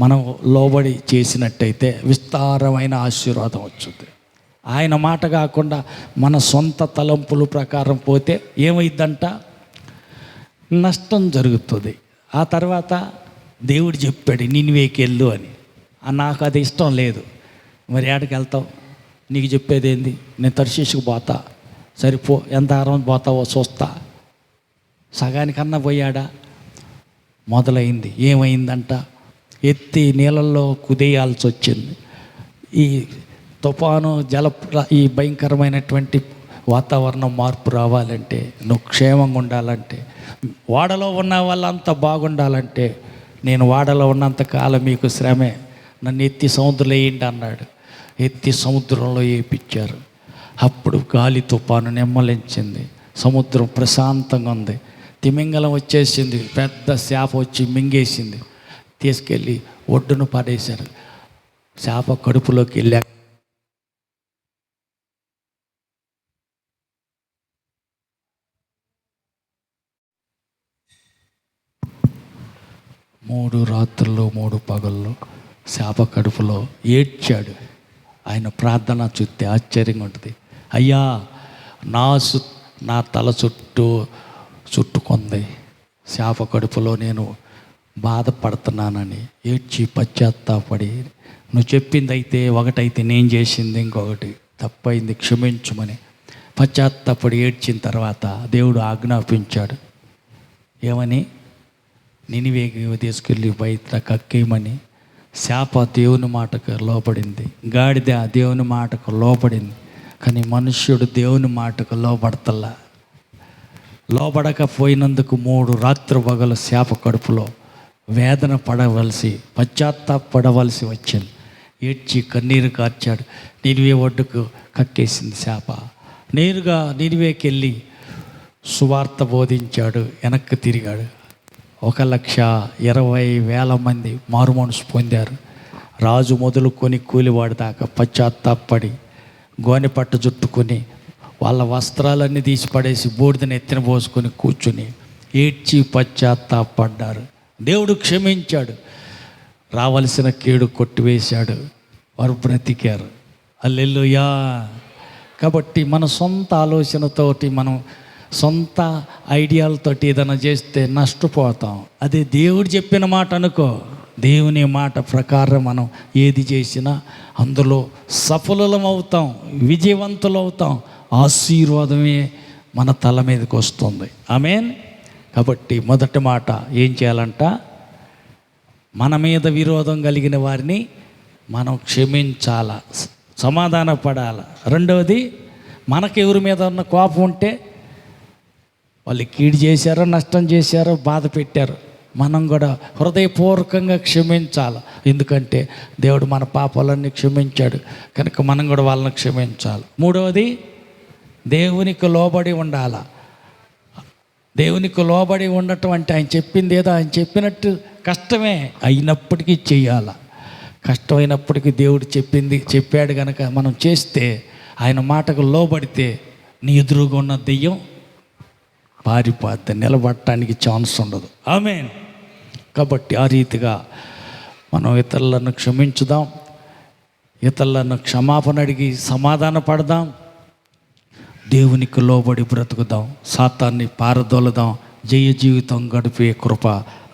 మనం లోబడి చేసినట్టయితే విస్తారమైన ఆశీర్వాదం వచ్చింది. ఆయన మాట కాకుండా మన సొంత తలంపుల ప్రకారం పోతే ఏమైందంట? నష్టం జరుగుతుంది. ఆ తర్వాత దేవుడు చెప్పాడు నినివేకి వెళ్ళు అని. నాకు అది ఇష్టం లేదు. మరి ఏడకి వెళ్తావు? నీకు చెప్పేది ఏంది? నేను తర్షీషుకు పోతా, సరిపో ఎంత ఆరం పోతావో చూస్తా. సగానికన్నా పోయాడా? మొదలైంది. ఏమైందంట? ఎత్తి నీళ్ళల్లో కుదేయాల్సి వచ్చింది. ఈ తుఫాను ఈ భయంకరమైనటువంటి వాతావరణం మార్పు రావాలంటే, నువ్వు క్షేమంగా ఉండాలంటే, వాడలో ఉన్న వాళ్ళంతా బాగుండాలంటే, నేను వాడలో ఉన్నంత కాలం మీకు శ్రమే, నన్ను ఎత్తి సముద్రంలో వేయండి అన్నాడు. ఎత్తి సముద్రంలో వేయించారు. అప్పుడు గాలి తుఫాను నెమ్మలించింది. సముద్రం ప్రశాంతంగా ఉంది. తిమింగలం వచ్చేసింది. పెద్ద చేప వచ్చి మింగేసింది. తీసుకెళ్ళి ఒడ్డును పడేశారు. చేప కడుపులోకి వెళ్ళా. 3 రాత్రులు 3 పగళ్ళు చేప కడుపులో ఏడ్చాడు. ఆయన ప్రార్థన చూస్తే ఆశ్చర్యంగా ఉంటుంది. అయ్యా, నా తల చుట్టుకుంది, చేప కడుపులో నేను బాధపడుతున్నానని ఏడ్చి పశ్చాత్తాపడి, నువ్వు చెప్పింది అయితే ఒకటైతే నేను చేసింది ఇంకొకటి తప్పైంది, క్షమించుమని పశ్చాత్తాపడి ఏడ్చిన తర్వాత దేవుడు ఆజ్ఞాపించాడు. ఏమని? నినివేకి తీసుకెళ్ళి బయట కక్కేయమని. శాప దేవుని మాటకు లోపడింది, గాడిద దేవుని మాటకు లోపడింది. కానీ మనుష్యుడు దేవుని మాటకు లోపడతల్లా. లోపడకపోయినందుకు 3 రాత్రి పగలు శాప కడుపులో వేదన పడవలసి, పశ్చాత్తాపడవలసి వచ్చింది. ఏడ్చి కన్నీరు కార్చాడు. నినివే ఒడ్డుకు కక్కేసింది శాప. నేరుగా నినివేకి వెళ్ళి సువార్త బోధించాడు. వెనక్కి తిరిగాడు. 1,20,000 మంది మారు మనసు పొందారు. రాజు మొదలుకొని కూలివాడి దాకా పశ్చాత్తాపడి గోనె పట్టు చుట్టుకొని వాళ్ళ వస్త్రాలన్నీ తీసి పడేసి బూడిదని ఎత్తిన పోసుకొని కూర్చుని ఏడ్చి పశ్చాత్తాపడ్డారు. దేవుడు క్షమించాడు. రావలసిన కీడు కొట్టివేశాడు. వారు బ్రతికారు. హల్లెలూయా. కాబట్టి మన సొంత ఆలోచనతోటి, మనం సొంత ఐడియాలతోటి ఏదైనా చేస్తే నష్టపోతాం. అదే దేవుడు చెప్పిన మాట అనుకో, దేవుని మాట ప్రకారం మనం ఏది చేసినా అందులో సఫలం అవుతాం, విజయవంతులవుతాం. ఆశీర్వాదమే మన తల మీదకి వస్తుంది. ఆమేన్. కాబట్టి మొదటి మాట ఏం చేయాలంట? మన మీద విరోధం కలిగిన వారిని మనం క్షమించాల, సమాధాన పడాల. రెండవది, మనకెవరి మీద ఉన్న కోపం ఉంటే, వాళ్ళు కీడు చేశారో, నష్టం చేశారో, బాధ పెట్టారు, మనం కూడా హృదయపూర్వకంగా క్షమించాలి. ఎందుకంటే దేవుడు మన పాపాలన్నీ క్షమించాడు కనుక మనం కూడా వాళ్ళని క్షమించాలి. మూడవది, దేవునికి లోబడి ఉండాల. దేవునికి లోబడి ఉండటం అంటే ఆయన చెప్పింది ఏదో ఆయన చెప్పినట్టు కష్టమే అయినప్పటికీ చెయ్యాల. కష్టమైనప్పటికీ దేవుడు చెప్పాడు కనుక మనం చేస్తే, ఆయన మాటకు లోబడితే నీ ఎదురుగా ఉన్న దెయ్యం పారిపోద్ది, నిలబడటానికి ఛాన్స్ ఉండదు. ఆమేన్. కాబట్టి ఆ రీతిగా మనం ఇతరులను క్షమించుదాం, ఇతరులను క్షమాపణ అడిగి సమాధాన పడదాం, దేవునికి లోబడి బ్రతుకుదాం, సాతాన్ని పారదోలదాం, జయ జీవితం గడిపే కృప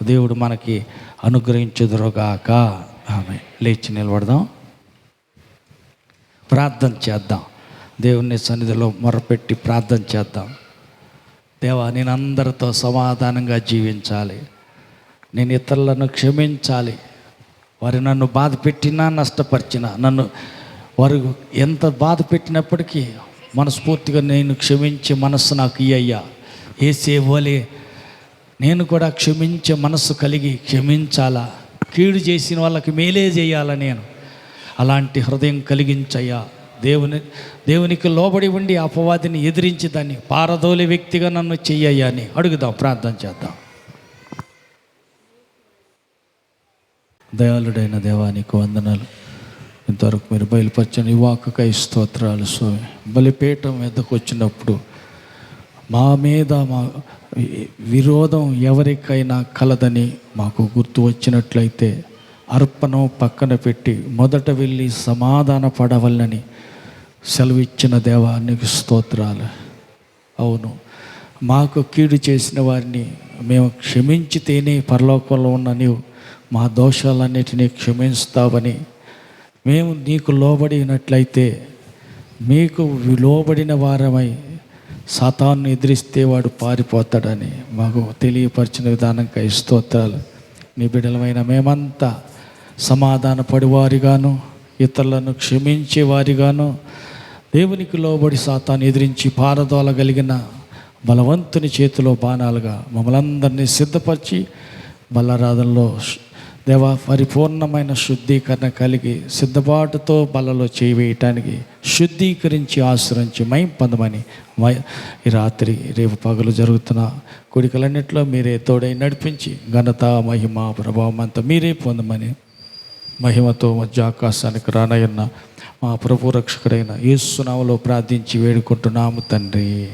దేవుడు మనకి అనుగ్రహించుదురుగాక. ఆమేన్. లేచి నిలబడదాం, ప్రార్థన చేద్దాం. దేవుని సన్నిధిలో మొరపెట్టి ప్రార్థన చేద్దాం. దేవా, నేను అందరితో సమాధానంగా జీవించాలి, నేను ఇతరులను క్షమించాలి. వారు నన్ను బాధ పెట్టినా, నష్టపరిచినా, వారు ఎంత బాధ పెట్టినప్పటికీ మనస్ఫూర్తిగా నేను క్షమించే మనస్సు నాకు ఇయ్యయ్యా. యేసేవోలే నేను కూడా క్షమించే మనస్సు కలిగి క్షమించాలా, కీడు చేసిన వాళ్ళకి మేలే చేయాలా, నేను అలాంటి హృదయం కలిగించయ్యా. దేవునికి లోబడి ఉండి అపవాదిని ఎదిరించి దాన్ని పారదోలే వ్యక్తిగా నన్ను చెయ్యయ్యా అని అడుగుదాం, ప్రార్థన చేద్దాం. దయాళుడైన దేవానికి వందనాలు. ఇంతవరకు మీరు బయలుపరచని వాక్కుకై స్తోత్రాలు. స్వామి, బలిపీఠం మీదకు వచ్చినప్పుడు మా మీద విరోధం ఎవరికైనా కలదని మాకు గుర్తు వచ్చినట్లయితే అర్పణం పక్కన పెట్టి మొదట వెళ్ళి సమాధాన పడవలనని సెలవిచ్చిన దేవానికి స్తోత్రాలు. అవును, మాకు కీడు చేసిన వారిని మేము క్షమించితేనే పరలోకంలో ఉన్న నీవు మా దోషాలన్నిటినీ క్షమిస్తావని, మేము నీకు లోబడినట్లయితే, మీకు లోబడిన వారమై సాతాను ఎదిరిస్తే వాడు పారిపోతాడని మాకు తెలియపరిచిన విధానంగా స్తోత్రాలు. నీ బిడ్డలమైన మేమంతా సమాధాన పడివారిగాను, ఇతరులను క్షమించేవారిగాను, దేవునికి లోబడి సాతాను ఎదిరించి పారదోలగలిగిన బలవంతుని చేతిలో బాణాలుగా మమ్మల్ని అందరినీ సిద్ధపరిచి బలారాధనలో దేవా పరిపూర్ణమైన శుద్ధీకరణ కలిగి సిద్ధపాటుతో బలలో చేయవేయటానికి శుద్ధీకరించి ఆశ్రయించి మయం పొందమని ఈ రాత్రి రేపు పగలు జరుగుతున్న కోడికలన్నింటిలో మీరే తోడై నడిపించి ఘనత మహిమ ప్రభావం అంతా మీరే పొందమని మహిమతో మధ్య ఆకాశానికి రానయ్యన్న మా ప్రభు రక్షకుడైన యేసు నామములో ప్రార్థించి వేడుకుంటున్నాము తండ్రి.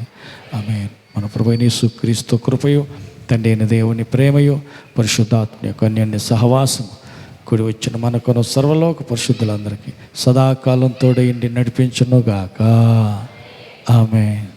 ఆమేన్. మన ప్రభువైన యేసు క్రీస్తు కృపయు, తండ్రి అయిన దేవుని ప్రేమయు, పరిశుద్ధాత్మ యొక్క అన్యోన్య సహవాసం కూడి వచ్చిన మనకును సర్వలోక పరిశుద్ధులందరికీ సదాకాలం తోడైండి నడిపించునుగాక. ఆమేన్.